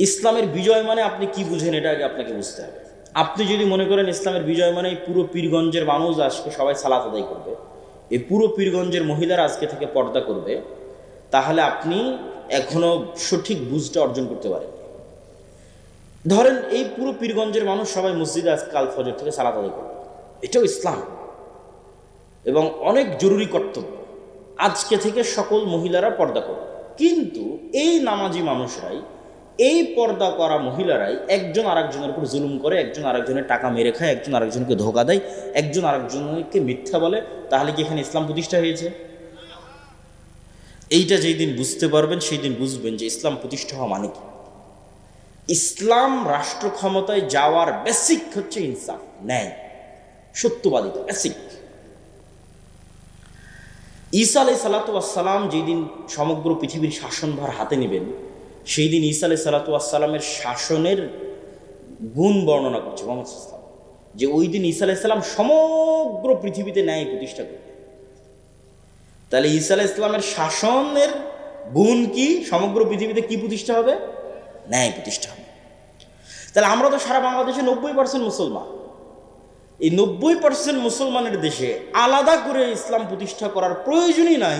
ইসলামের বিজয় মানে আপনি কি বুঝেন, এটা আগে আপনাকে বুঝতে হবে। আপনি যদি মনে করেন ইসলামের বিজয় মানে এই পুরো পীরগঞ্জের মানুষ আজকে সবাই সালাত আদায় করবে, এই পুরো পীরগঞ্জের মহিলারা আজকে থেকে পর্দা করবে, তাহলে আপনি এখনো সঠিক বুঝটা অর্জন করতে পারেন। ধরেন এই পুরো পীরগঞ্জের মানুষ সবাই মসজিদে আজ কাল ফজর থেকে সালাত আদায় করবে, এটাও ইসলাম এবং অনেক জরুরি কর্তব্য। আজকে থেকে সকল মহিলারা পর্দা করবে, কিন্তু এই নামাজি মানুষরাই, এই পর্দা করা মহিলারাই একজন আরেকজনের উপর জুলুম করে, একজন আরেকজনের টাকা মেরে খায়, একজন আরেকজনকে ধোকা দেয়, একজন আরেকজনকে মিথ্যা বলে। তাহলে কি এখানে ইসলাম প্রতিষ্ঠা হয়েছে? এইটা যেই দিন বুঝতে পারবেন সেই দিন বুঝবেন যে ইসলাম প্রতিষ্ঠা হওয়া মানে কি। ইসলাম রাষ্ট্র ক্ষমতায় যাওয়ার বেসিক হচ্ছে ইনসাফ, ন্যায়, সত্যবাদিতা, বেসিক। ঈসা আলাই সালাতাম যেই দিন সমগ্র পৃথিবীর শাসনভার হাতে নেবেন, সেই দিন ঈসা আলাই সালাতামের শাসনের গুণ বর্ণনা করছে মোহাম্মদ সাল্লাল্লাহু আলাইহি ওয়াসাল্লাম, যে ওই দিন ঈসা আলাইহিস সালাম সমগ্র পৃথিবীতে ন্যায় প্রতিষ্ঠা করবে। তাহলে ঈসা আলাইহিস সালামের শাসনের গুণ কি? সমগ্র পৃথিবীতে কি প্রতিষ্ঠা হবে? ন্যায় প্রতিষ্ঠা হবে। তাহলে আমরা তো সারা বাংলাদেশে 90% মুসলমান, এই 90% মুসলমানের দেশে আলাদা করে ইসলাম প্রতিষ্ঠা করার প্রয়োজনই নাই।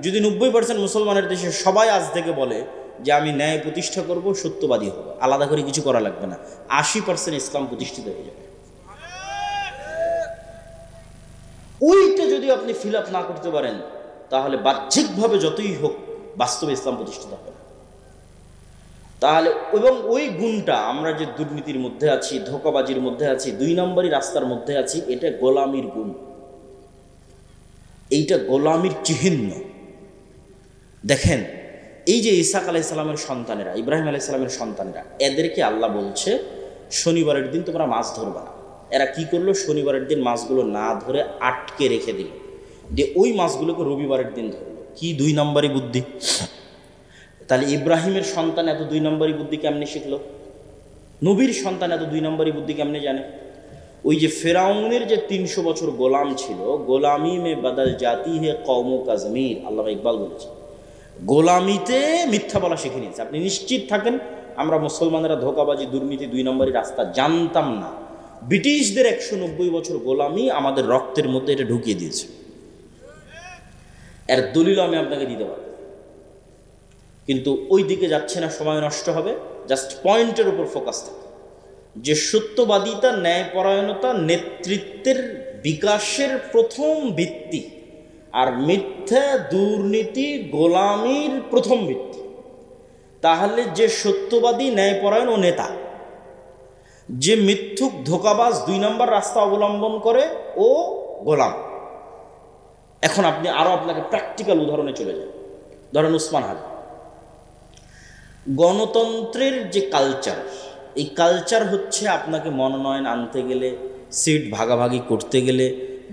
যদি 90% মুসলমানের দেশে সবাই আজ থেকে বলে যে আমি ন্যায় প্রতিষ্ঠা করব, সত্যবাদী হব, আলাদা করে কিছু করা লাগবে না, 80% ইসলাম প্রতিষ্ঠিত হয়ে যাবে। ওইটা যদি আপনি ফিল আপ না করতে পারেন, তাহলে বাহ্যিকভাবে যতই হোক বাস্তবে ইসলাম প্রতিষ্ঠিত হবে না। তাহলে এবং ওই গুণটা, আমরা যে দুর্নীতির মধ্যে আছি, ধোঁকাবাজির মধ্যে আছি, 2 নম্বরই রাস্তার মধ্যে আছি, এটা গোলামির গুণ, এইটা গোলামির চিহ্ন। দেখেন এই যে ইসহাক আলাইহিস সালামের সন্তানেরা, ইব্রাহিম আলাইহিস সালামের সন্তানেরা, এদেরকে আল্লাহ বলছে শনিবারের দিন তোমরা মাছ ধরবা না। এরা কি করলো? শনিবারের দিন মাছগুলো না ধরে আটকে রেখে দিল, যে ওই মাছগুলোকে রবিবারের দিন ধরলো। কি 2 নম্বরই বুদ্ধি! তাহলে ইব্রাহিমের সন্তান এত 2 নম্বরই বুদ্ধি কেমনে শিখলো? নবীর সন্তান এত 2 নম্বরই বুদ্ধি কেমনে জানে? ওই যে ফেরাউনের যে 300 বছর গোলাম ছিল, গোলামি মে বদল জাতি হে কওমো কাজমির, আল্লামা ইকবাল বলেছে, গোলামিতে মিথ্যা বলা শিখে নিয়েছে। আপনি নিশ্চিত থাকেন, আমরা মুসলমানেরা ধোঁকাবাজি, দুর্নীতি, 2 নম্বরই রাস্তা জানতাম না। ব্রিটিশদের 190 বছর গোলামি আমাদের রক্তের মধ্যে এটা ঢুকিয়ে দিয়েছে। এর দলিল আমি আপনাকে দিতে পারি, কিন্তু ওই দিকে যাচ্ছে না, সময় নষ্ট হবে। জাস্ট পয়েন্টের উপর ফোকাস থাকে, যে সত্যবাদিতা, ন্যায়পরায়ণতা নেতৃত্বের বিকাশের প্রথম ভিত্তি, আর মিথ্যা, দুর্নীতি, গোলামির প্রথম ভিত্তি। তাহলে যে সত্যবাদী, ন্যায়পরায়ণ ও নেতা, যে মিথ্যুক, ধোঁকাবাজ, 2 নম্বর রাস্তা অবলম্বন করে ও গোলাম। এখন আপনি আরো আপনাকে প্র্যাকটিক্যাল উদাহরণে চলে যান। ধরেন উসমান হাদি, গণতন্ত্রের যে কালচার, এই কালচার হচ্ছে আপনাকে মনোনয়ন আনতে গেলে, সিট ভাগাভাগি করতে গেলে,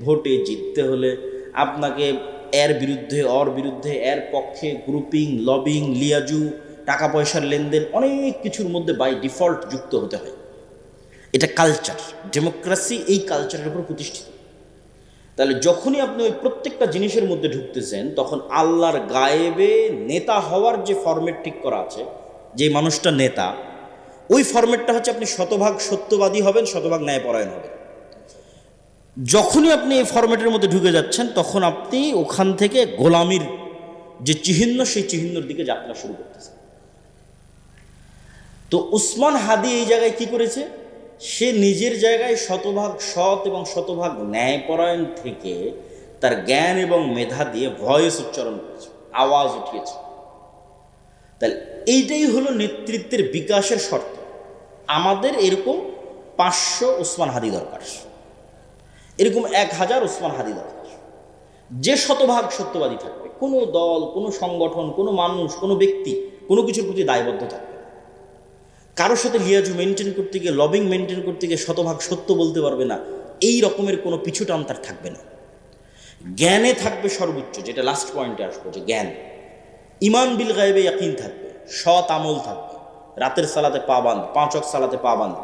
ভোটে জিততে হলে আপনাকে এর বিরুদ্ধে, ওর বিরুদ্ধে, এর পক্ষে গ্রুপিং, লবিং, লিয়াজু, টাকা পয়সার লেনদেন, অনেক কিছুর মধ্যে বাই ডিফল্ট যুক্ত হতে হয়। এটা কালচার, ডেমোক্রেসি এই কালচারের উপর প্রতিষ্ঠিত। তাহলে যখনই আপনি ওই প্রত্যেকটা জিনিসের মধ্যে ঢুকতেছেন, তখন আল্লাহর গায়েবে নেতা হওয়ার যে ফরম্যাট ঠিক করা আছে, যে মানুষটা নেতা, ওই ফরম্যাটটা হচ্ছে আপনি শতভাগ সত্যবাদী হবেন, শতভাগ ন্যায়পরায়ণ হবেন। যখনই আপনি এই ফরম্যাটের মধ্যে ঢুকে যাচ্ছেন, তখন আপনি ওখান থেকে গোলামির যে চিহ্ন, সেই চিহ্নের দিকে যাত্রা শুরু করতেছেন। তো উসমান হাদি এই জায়গায় কি করেছে? সে নিজের জায়গায় শতভাগ সৎ এবং শতভাগ ন্যায়পরায়ণ থেকে তার জ্ঞান এবং মেধা দিয়ে ভয়েস উচ্চারণ করেছে, আওয়াজ উঠিয়েছে। তাহলে এইটাই হলো নেতৃত্বের বিকাশের শর্ত। আমাদের এরকম 500 উসমান হাদি দরকার, এরকম 1000 উসমান হাদি দরকার, যে শতভাগ সত্যবাদী থাকবে। কোনো দল, কোনো সংগঠন, কোনো মানুষ, কোনো ব্যক্তি কোনো কিছুর প্রতি দায়বদ্ধ থাকবে না, কারোর সাথে লিয়াজু মেনটেন করতে গিয়ে, লবিং মেনটেন করতে গিয়ে শতভাগ সত্য বলতে পারবে না, এই রকমের কোনো পিছুটান তার থাকবে না। জ্ঞানে থাকবে সর্বোচ্চ, যেটা লাস্ট পয়েন্টে আসবো, যে জ্ঞান। ইমান বিল গায়বে ইয়াকিন থাকবে, সৎ আমল থাকবে, রাতের সালাতে পাবান্দ, 5 ওয়াক্ত সালাতে পাবান্দ।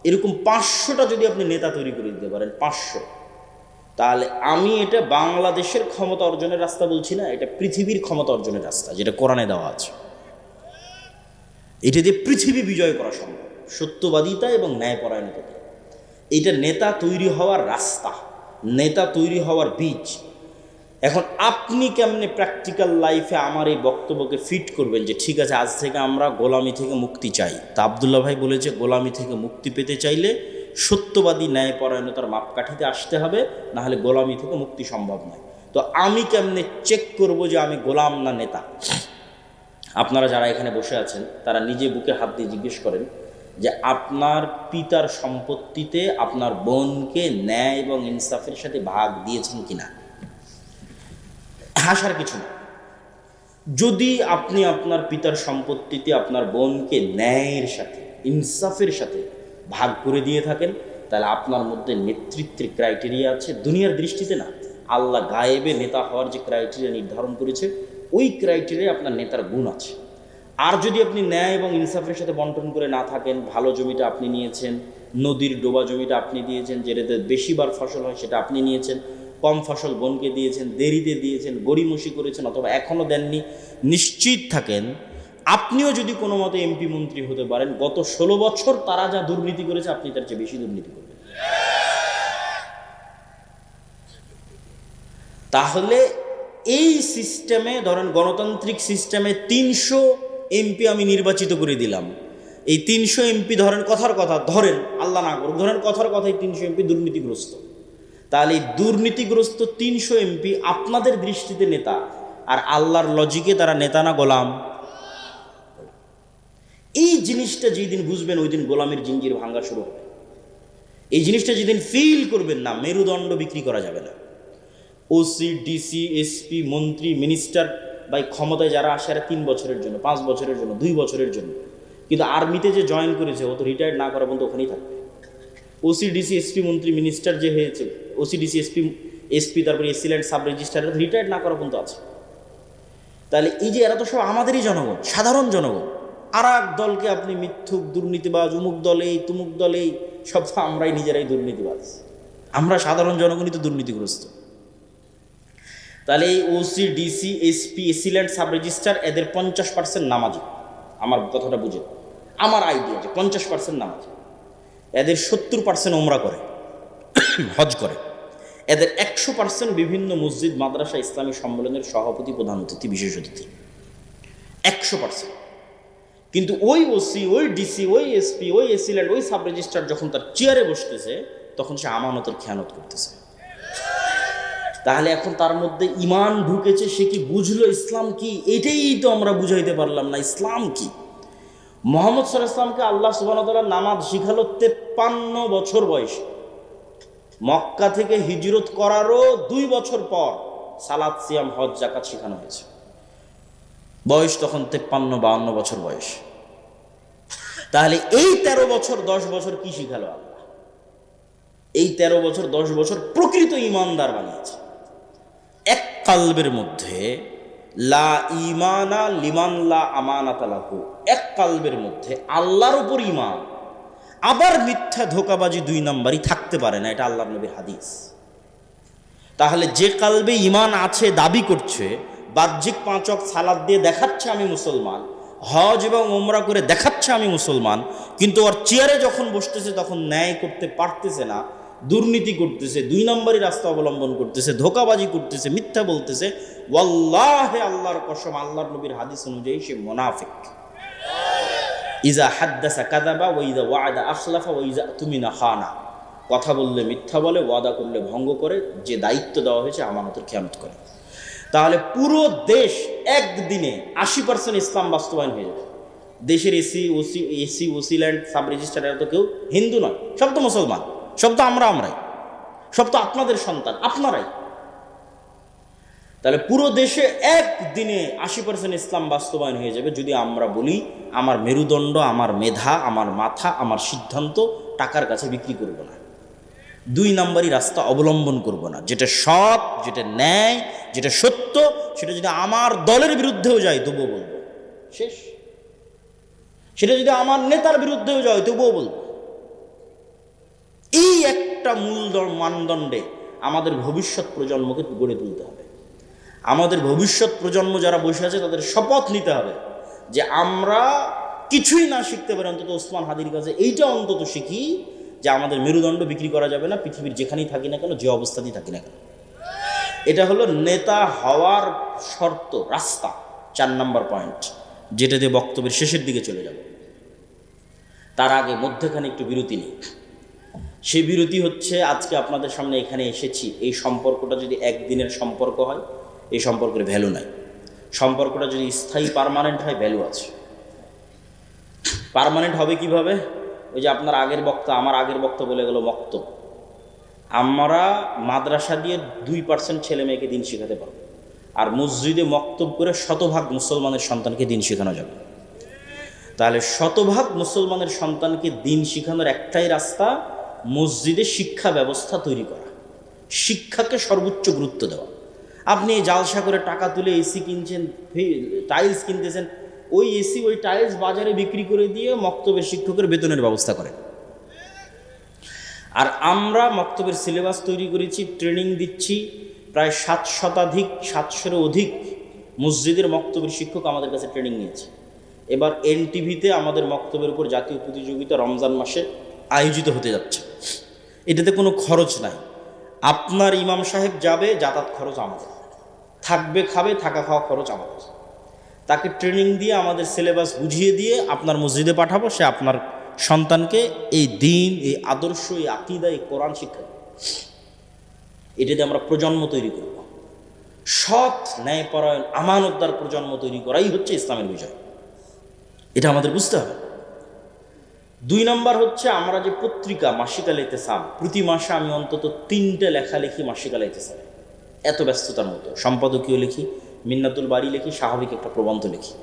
এরকম 500টা যদি আপনি নেতা তৈরি করে দিতে পারেন, 500, তাহলে আমি এটা বাংলাদেশের ক্ষমতা অর্জনের রাস্তা বলছি না, এটা পৃথিবীর ক্ষমতা অর্জনের রাস্তা, যেটা কোরআনে দেওয়া আছে। এটা দিয়ে পৃথিবী বিজয় করা সম্ভব, সত্যবাদিতা এবং ন্যায়পরায়ণতা দিয়ে। এটা নেতা তৈরি হওয়ার রাস্তা, নেতা তৈরি হওয়ার বীজ। এখন আপনি কেমনে প্র্যাকটিক্যাল লাইফে আমার এই বক্তব্যকে ফিট করবেন যে ঠিক আছে আজ থেকে আমরা গোলামি থেকে মুক্তি চাই? তা আবদুল্লাহ ভাই বলেছে গোলামি থেকে মুক্তি পেতে চাইলে সত্যবাদী ন্যায়পরায়ণতার মাপকাঠিতে আসতে হবে, না হলে গোলামি থেকে মুক্তি সম্ভব নয়। তো আমি কেমনে চেক করব যে আমি গোলাম না নেতা? আপনারা যারা এখানে বসে আছেন তারা নিজে বুকে হাত দিয়ে জিজ্ঞেস করেন যে আপনার পিতার সম্পত্তিতে আপনার বোনকে ন্যায় এবং ইনসাফের সাথে ভাগ দিয়েছেন কিনা? হাসার কিছু না। যদি আপনি আপনার পিতার সম্পত্তিতে আপনার বোনকে ন্যায়ের সাথে, ইনসাফের সাথে ভাগ করে দিয়ে থাকেন, তাহলে আপনার মধ্যে নেতৃত্বের ক্রাইটেরিয়া আছে। দুনিয়ার দৃষ্টিতে না, আল্লাহ গায়েবে নেতা হওয়ার যে ক্রাইটেরিয়া নির্ধারণ করেছে, ওই ক্রাইটেরিয়া আপনার নেতার গুণ আছে। আর যদি আপনি ন্যায় এবং ইনসাফের সাথে বন্টন করে না থাকেন, ভালো জমিটা আপনি নিয়েছেন, নদীর ডোবা জমিটা আপনি দিয়েছেন, যেটাতে বেশিবার ফসল হয় সেটা আপনি নিয়েছেন, কম ফসল বোনকে দিয়েছেন, দেরিতে দিয়েছেন, গড়িমসি করেছেন, অথবা এখনও দেননি, নিশ্চিত থাকেন আপনিও যদি কোনো মতে এমপি মন্ত্রী হতে পারেন, গত 16 বছর তারা যা দুর্নীতি করেছে আপনি তার চেয়ে বেশি দুর্নীতি করবেন। তাহলে এই সিস্টেমে, ধরেন গণতান্ত্রিক সিস্টেমে 300 এমপি আমি নির্বাচিত করে দিলাম। এই 300 এমপি ধরেন কথার কথা, ধরেন আল্লাহ না করুক, ধরেন কথার কথাই 300 এমপি দুর্নীতিগ্রস্ত। তাহলে এই দুর্নীতিগ্রস্ত 300 এমপি আপনাদের দৃষ্টিতে নেতা, আর আল্লাহর লজিকে তারা নেতা না গোলাম? এই জিনিসটা যেদিন বুঝবেন ওই দিন গোলামের জিঞ্জির ভাঙা শুরু হবে। এই জিনিসটা যেদিন ফিল করবেন না, মেরুদণ্ড বিক্রি করা যাবে না। ওসি, ডিসি, এসপি, মন্ত্রী, মিনিস্টার বা ক্ষমতায় যারা আসে আর 3 বছরের জন্য, 5 বছরের জন্য, 2 বছরের জন্য, কিন্তু আর্মিতে যে জয়েন করেছে ও তো রিটায়ার্ড না করা পর্যন্ত ওখানেই থাকবে। ওসি, ডিসি, এসপি, মন্ত্রী, মিনিস্টার যে হয়েছে, ওসি, ডিসি, এসপি, তারপরে এসিল্যান্ড, সাব রেজিস্ট্রার, রিটায়ার্ড না করা পর্যন্ত আছে। তাহলে এই যে এরা তো সব আমাদেরই জনগণ, সাধারণ জনগণ। আর এক দলকে আপনি মিথ্যুক, দুর্নীতিবাজ, অমুক দলেই তুমুক দলেই, সব তো আমরাই নিজেরাই দুর্নীতিবাজ। আমরা সাধারণ জনগণই তো দুর্নীতিগ্রস্ত। তাহলে এই OC, DC, SP, AC land, sub registrar, এদের 50% নামাজি। আমার কথাটা বুঝে, আমার আইডিয়া যে 50% নামাজি, এদের 70% ওমরা করে, হজ করে, এদের 100% বিভিন্ন মসজিদ, মাদ্রাসা, ইসলামী সম্মেলনের সভাপতি, প্রধান অতিথি, বিশেষ অতিথি, 100%। কিন্তু ওই ওসি, ওই ডিসি, ওই এসপি, ওই এসিল্যান্ড, ওই সাব রেজিস্ট্রার যখন তার চেয়ারে বসতেছে, তখন সে আমানতের খেয়ানত করতেছে। তাহলে এখন তার মধ্যে ইমান ঢুকেছে, সে কি বুঝলো ইসলাম কি? এটাই তো আমরা বুঝাইতে পারলাম না ইসলাম কি। মুহাম্মদ সাল্লাল্লাহু আলাইহি ওয়াসাল্লামকে আল্লাহ সুবহানাহু ওয়া তাআলা নামাজ শিখালো 53 বছর বয়সে। মক্কা থেকে হিজরত করারও 2 বছর পর সালাত, সিয়াম, হজ, যাকাত শেখানো হয়েছে। বয়স তখন 53-52 বছর বয়স। তাহলে এই 13 বছর 10 বছর কি শিখালো আল্লাহ? এই 13 বছর 10 বছর প্রকৃত ইমানদার বানিয়েছে। এক কালবের মধ্যে লা ইমানা লিমান লা আমানাতা লাহু, এক কালবের মধ্যে আল্লাহর উপর ইমান, আবার মিথ্যা ধোঁকাবাজি 2 নাম্বারই থাকতে পারে না। এটা আল্লাহর নবীর হাদিস। তাহলে যে কালবে ইমান আছে দাবি করছে, বাহ্যিক 5 ওয়াক্ত সালাত দিয়ে দেখাচ্ছে আমি মুসলমান, হজ এবং ওমরা করে দেখাচ্ছে আমি মুসলমান, কিন্তু ওর চেয়ারে যখন বসতেছে তখন ন্যায় করতে পারতেছে না, দুর্নীতি করতেছে, 2 নম্বরই রাস্তা অবলম্বন করতেছে, ধোঁকাবাজি করতেছে, মিথ্যা বলতেছে, ওয়াল্লাহি আল্লাহর কসম, আল্লাহর নবীর হাদিস অনুযায়ী সে মুনাফিক। ইজা হাদ্দাসা কাযাবা ওয়া ইজা ওয়া'আদা আখলাফা ওয়া ইজা তুমিনা খানা, কথা বললে মিথ্যা বলে, ওয়াদা করলে ভঙ্গ করে, যে দায়িত্ব দেওয়া হয়েছে আমানতের খেয়ানত করে। তাহলে পুরো দেশ একদিনে 80% ইসলাম বাস্তবায়ন হয়ে যাবে। দেশের এসি, ওসিল্যান্ড, সাব রেজিস্ট্রার, এরা তো কেউ হিন্দু নয়, সব তো মুসলমান, সব তো আমরাই, সব তো আপনাদের সন্তান, আপনারাই। তাহলে পুরো দেশে একদিনে 80% ইসলাম বাস্তবায়ন হয়ে যাবে যদি আমরা বলি আমার মেরুদণ্ড, আমার মেধা, আমার মাথা, আমার সিদ্ধান্ত টাকার কাছে বিক্রি করব না। 2 নম্বরই রাস্তা অবলম্বন করব না। যেটা সৎ, যেটা ন্যায়, যেটা সত্য, সেটা যদি আমার দলের বিরুদ্ধেও যায় তবুও বলবো, শেষ। সেটা যদি আমার নেতার বিরুদ্ধেও যায় তবুও বলবো। এই একটা মূল মানদণ্ডে আমাদের ভবিষ্যৎ প্রজন্মকে গড়ে তুলতে হবে। আমাদের ভবিষ্যৎ প্রজন্ম যারা বসে আছে তাদের শপথ নিতে হবে যে আমরা কিছুই না শিখতে পারি, অন্তত ওসমান হাদির কাছে এইটা অন্তত শিখি যে আমাদের মেরুদণ্ড বিক্রি করা যাবে না, পৃথিবীর যেখানেই থাকি না কেন, যে অবস্থাতেই থাকি না কেন। এটা হলো নেতা হওয়ার শর্ত, রাস্তা। 4 নম্বর পয়েন্ট, যেটা দিয়ে বক্তব্যের শেষের দিকে চলে যাব। তার আগে মধ্যখানে একটু বিরতি নেই। সেই বিরতি হচ্ছে, আজকে আপনাদের সামনে এখানে এসেছি, এই সম্পর্কটা যদি একদিনের সম্পর্ক হয়, এই সম্পর্কের ভ্যালু নাই। সম্পর্কটা যদি স্থায়ী পার্মানেন্ট হয়, ভ্যালু আছে। পার্মানেন্ট হবে কিভাবে? ওই যে আপনার আগের বক্তা, আমার আগের বক্তা বলে গেল মক্তব। আমরা মাদ্রাসা দিয়ে 2% ছেলে মেয়েকে দিন শেখাতে পারবো, আর মসজিদে মক্তব করে 100% মুসলমানের সন্তানকে দিন শেখানো যাবে। তাহলে 100% মুসলমানের সন্তানকে দিন শেখানোর একটাই রাস্তা, মসজিদে শিক্ষা ব্যবস্থা তৈরি করা, শিক্ষাকে সর্বোচ্চ গুরুত্ব দেওয়া। আপনি জালসা করে টাকা তুলে এসি কিনছেন, টাইলস কিনতেছেন, ওই এসি ওই টাইলস বাজারে বিক্রি করে দিয়ে মক্তবের শিক্ষকের বেতনের ব্যবস্থা করেন। আর আমরা মক্তবের সিলেবাস তৈরি করেছি, ট্রেনিং দিচ্ছি, প্রায় 700-এরও অধিক মসজিদের মক্তবের শিক্ষক আমাদের কাছে ট্রেনিং নিয়েছে। এবার এনটিভিতে আমাদের মক্তবের উপর জাতীয় প্রতিযোগিতা রমজান মাসে আয়োজিত হতে যাচ্ছে। এটাতে কোনো খরচ নাই। আপনার ইমাম সাহেব যাবে, যাতায়াত খরচ আমাদের, থাকবে খাবে, থাকা খাওয়া খরচ আমাদের। তাকে ট্রেনিং দিয়ে আমাদের সিলেবাস বুঝিয়ে দিয়ে আপনার মসজিদে পাঠাবো, সে আপনার সন্তানকে এই দিন, এই আদর্শ, এই আকীদা, এই কোরআন শিক্ষা দেবে। এটাতে আমরা প্রজন্ম তৈরি করব, সৎ ন্যায়পরায়ণ আমানতদার প্রজন্ম তৈরি করাই হচ্ছে ইসলামের বিজয়। এটা আমাদের বুঝতে হবে। 2 নম্বর হচ্ছে, আমরা যে পত্রিকা মাসিক আল ইতিসাম, প্রতি মাসে আমি অন্তত 3টে লেখা লিখি মাসিক আল ইতিসাম। এত ব্যস্ততার মতো সম্পাদকীয় লিখি, মিন্নাতুল বাড়ি লিখি, স্বাভাবিক একটা প্রবন্ধ লিখি।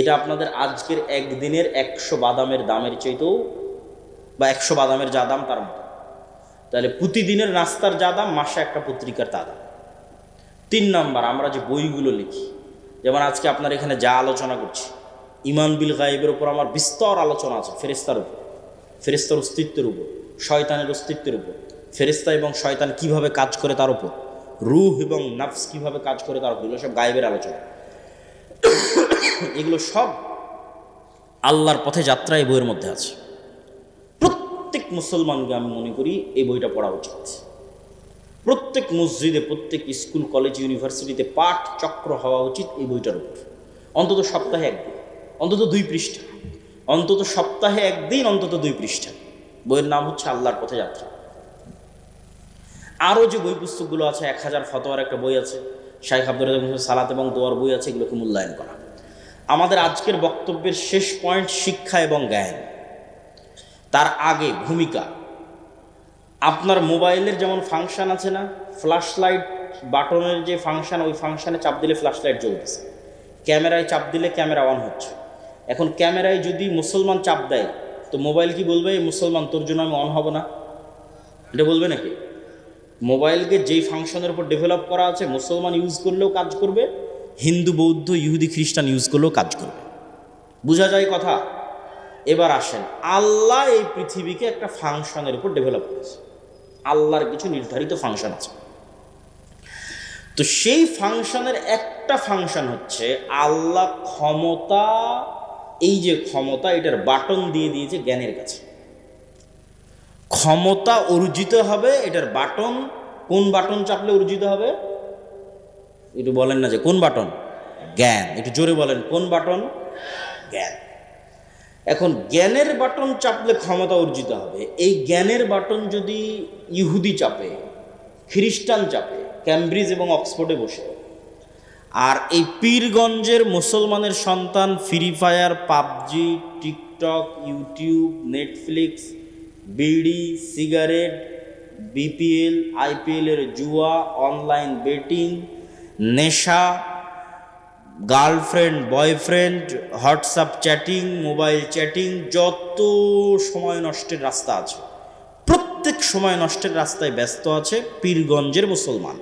এটা আপনাদের আজকের একদিনের 100 বাদামের দামের চাইতেও, বা 100 বাদামের যা দাম তার মতো। তাহলে প্রতিদিনের নাস্তার যা দাম, মাসে একটা পত্রিকার তা দাম। 3 নম্বর, আমরা যে বইগুলো লিখি, যেমন আজকে আপনার এখানে যা আলোচনা করছি, ঈমান বিল গায়েবের উপর আমার বিস্তর আলোচনা আছে, ফেরেশতার উপর, ফেরেশতার অস্তিত্বের উপর, শয়তানের অস্তিত্বের উপর, ফেরেশতা এবং শয়তান কিভাবে কাজ করে তার উপর, রূহ এবং নাফস কিভাবে কাজ করে তার উপর, এগুলো সব গায়েবের আলোচনা। এগুলো সব আল্লাহর পথে যাত্রা এই বইয়ের মধ্যে আছে। প্রত্যেক মুসলমানকে আমি মনে করি এই বইটা পড়া উচিত। প্রত্যেক মসজিদে, প্রত্যেক স্কুল, কলেজ, ইউনিভার্সিটিতে পাঠ চক্র হওয়া উচিত এই বইটার উপর। অন্তত সপ্তাহে একদিন, অন্তত 2 পৃষ্ঠা, অন্তত সপ্তাহে একদিন, অন্তত 2 পৃষ্ঠা। বইয়ের নাম হচ্ছে আল্লাহর পথে যাত্রা। আরও যে বই পুস্তকগুলো আছে, 1000 ফতোয়ার একটা বই আছে, শাইখ আব্দুর রাজ্জাক সালাত এবং দোয়ার বই আছে, এগুলোকে মূল্যায়ন করা। আমাদের আজকের বক্তব্যের শেষ পয়েন্ট, শিক্ষা এবং জ্ঞান। তার আগে ভূমিকা। আপনার মোবাইলের যেমন ফাংশন আছে না, ফ্ল্যাশ লাইট বাটনের যে ফাংশন, ওই ফাংশনে চাপ দিলে ফ্ল্যাশ লাইট জ্বলতেছে, ক্যামেরায় চাপ দিলে ক্যামেরা অন হচ্ছে। এখন ক্যামেরায় যদি মুসলমান চাপ দেয়, তো মোবাইল কি বলবে, মুসলমান তোর জন্য আমি অন হব না? এটা বলবে নাকি? মোবাইলকে যেই ফাংশনের উপর ডেভেলপ করা আছে, মুসলমান ইউজ করলেও কাজ করবে, হিন্দু, বৌদ্ধ, ইহুদি, খ্রিস্টান ইউজ করলেও কাজ করবে। বোঝা যায় কথা? এবার আসেন, আল্লাহ এই পৃথিবীকে একটা ফাংশনের উপর ডেভেলপ করেছে। আল্লাহর কিছু নির্ধারিত ফাংশন আছে। তো সেই ফাংশনের একটা ফাংশন হচ্ছে আল্লাহ ক্ষমতা, এই যে ক্ষমতা, এটার বাটন দিয়ে দিয়েছে জ্ঞানের কাছে। ক্ষমতা অর্জিত হবে, এটার বাটন, কোন বাটন চাপলে অর্জিত হবে? একটু বলেন না যে কোন বাটন? জ্ঞান। একটু জোরে বলেন, কোন বাটন? জ্ঞান। এখন জ্ঞানের বাটন চাপলে ক্ষমতা অর্জিত হবে। এই জ্ঞানের বাটন যদি ইহুদি চাপে, খ্রিস্টান চাপে, ক্যামব্রিজ এবং অক্সফোর্ডে বসে, আর এই পীরগঞ্জের মুসলমানের সন্তান free fire, PUBG, TikTok, YouTube, Netflix, বিড়ি, সিগারেট, বিপিএল, আইপিএলের জুয়া, অনলাইন বেটিং, নেশা, girlfriend, boyfriend, WhatsApp chatting, mobile chatting, যত সময় নষ্টের রাস্তা আছে প্রত্যেক সময় নষ্টের রাস্তায় ব্যস্ত আছে পীরগঞ্জের মুসলমান।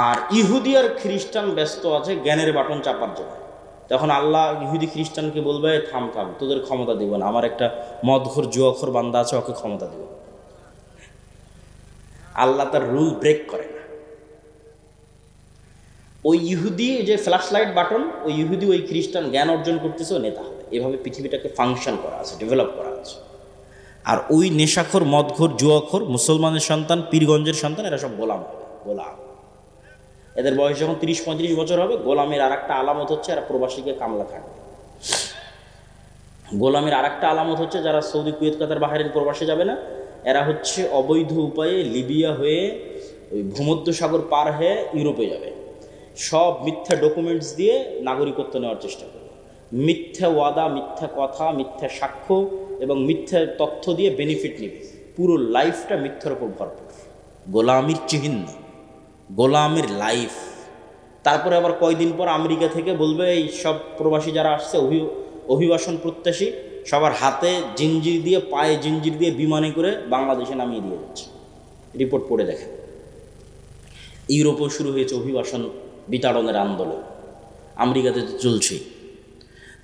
আর ইহুদি আর খ্রিস্টান ব্যস্ত আছে জ্ঞানের বাটন চাপার জন্য। তখন আল্লাহ ইহুদি খ্রিস্টানকে বলবে, থাম থাম, তোদের ক্ষমতা দিব না, আমার একটা মদঘর জুয়াখোর বান্দা আছে, ওকে ক্ষমতা দিব। আল্লাহ তার রুল ব্রেক করে না। ওই ইহুদি যে ফ্ল্যাশ লাইট বাটন, ওই ইহুদি ওই খ্রিস্টান জ্ঞান অর্জন করতেছে, ও নেতা হবে। এভাবে পৃথিবীটাকে ফাংশন করা আছে, ডেভেলপ করা আছে। আর ওই নেশাখোর, মদঘর, জুয়াখোর মুসলমানের সন্তান, পীরগঞ্জের সন্তান, এরা সব গোলাম হবে, গোলাম। এদের বয়স যখন 30-35 বছর হবে, গোলামের আর একটা আলামত হচ্ছে এরা প্রবাসীকে কামলা থাকবে। গোলামের আর একটা আলামত হচ্ছে যারা সৌদি, কুয়েত, কাতার, বাহরাইন প্রবাসে যাবে না, এরা হচ্ছে অবৈধ উপায়ে লিবিয়া হয়ে ওই ভূমধ্যসাগর পার হয়ে ইউরোপে যাবে। সব মিথ্যা ডকুমেন্টস দিয়ে নাগরিকত্ব নেওয়ার চেষ্টা করবে, মিথ্যা ওয়াদা, মিথ্যা কথা, মিথ্যা সাক্ষ্য এবং মিথ্যা তথ্য দিয়ে বেনিফিট নেবে। পুরো লাইফটা মিথ্যার উপর ভরপুর, গোলামির চিহ্ন, গোলামের লাইফ। তারপরে আবার কয়দিন পর আমেরিকা থেকে বলবে এই সব প্রবাসী যারা আসছে অভিবাসন প্রত্যাশী, সবার হাতে জিঞ্জির দিয়ে, পায়ে জিঞ্জির দিয়ে বিমানে করে বাংলাদেশে নামিয়ে দিয়ে যাচ্ছে। রিপোর্ট পড়ে দেখেন। ইউরোপেও শুরু হয়েছে অভিবাসন বিতাড়নের আন্দোলন, আমেরিকাতে চলছে।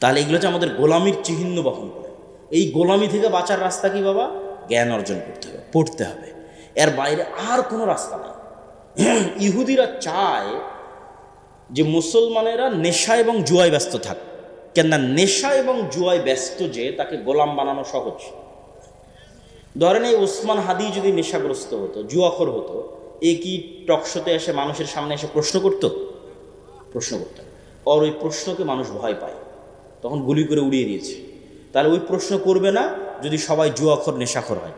তাহলে এগুলো হচ্ছে আমাদের গোলামির চিহ্ন বহন করে। এই গোলামি থেকে বাঁচার রাস্তা কি বাবা? জ্ঞান অর্জন করতে হবে, পড়তে হবে, এর বাইরে আর কোনো রাস্তা নেই। ইহুদিরা চায় যে মুসলমানেরা নেশা এবং জুয়ায় ব্যস্ত থাক। কেননা নেশা এবং জুয়ায় ব্যস্ত যে তাকে গোলাম বানানো সহজ। ধরেন এই ওসমান হাদি যদি নেশাগ্রস্ত হতো, জুয়াখোর হতো, এ কি টকশোতে এসে মানুষের সামনে এসে প্রশ্ন করত? প্রশ্ন করত। আর ওই প্রশ্নকে মানুষ ভয় পায়, তখন গুলি করে উড়িয়ে দিয়েছে। তাহলে ওই প্রশ্ন করবে না যদি সবাই জুয়াখোর, নেশাখোর হয়।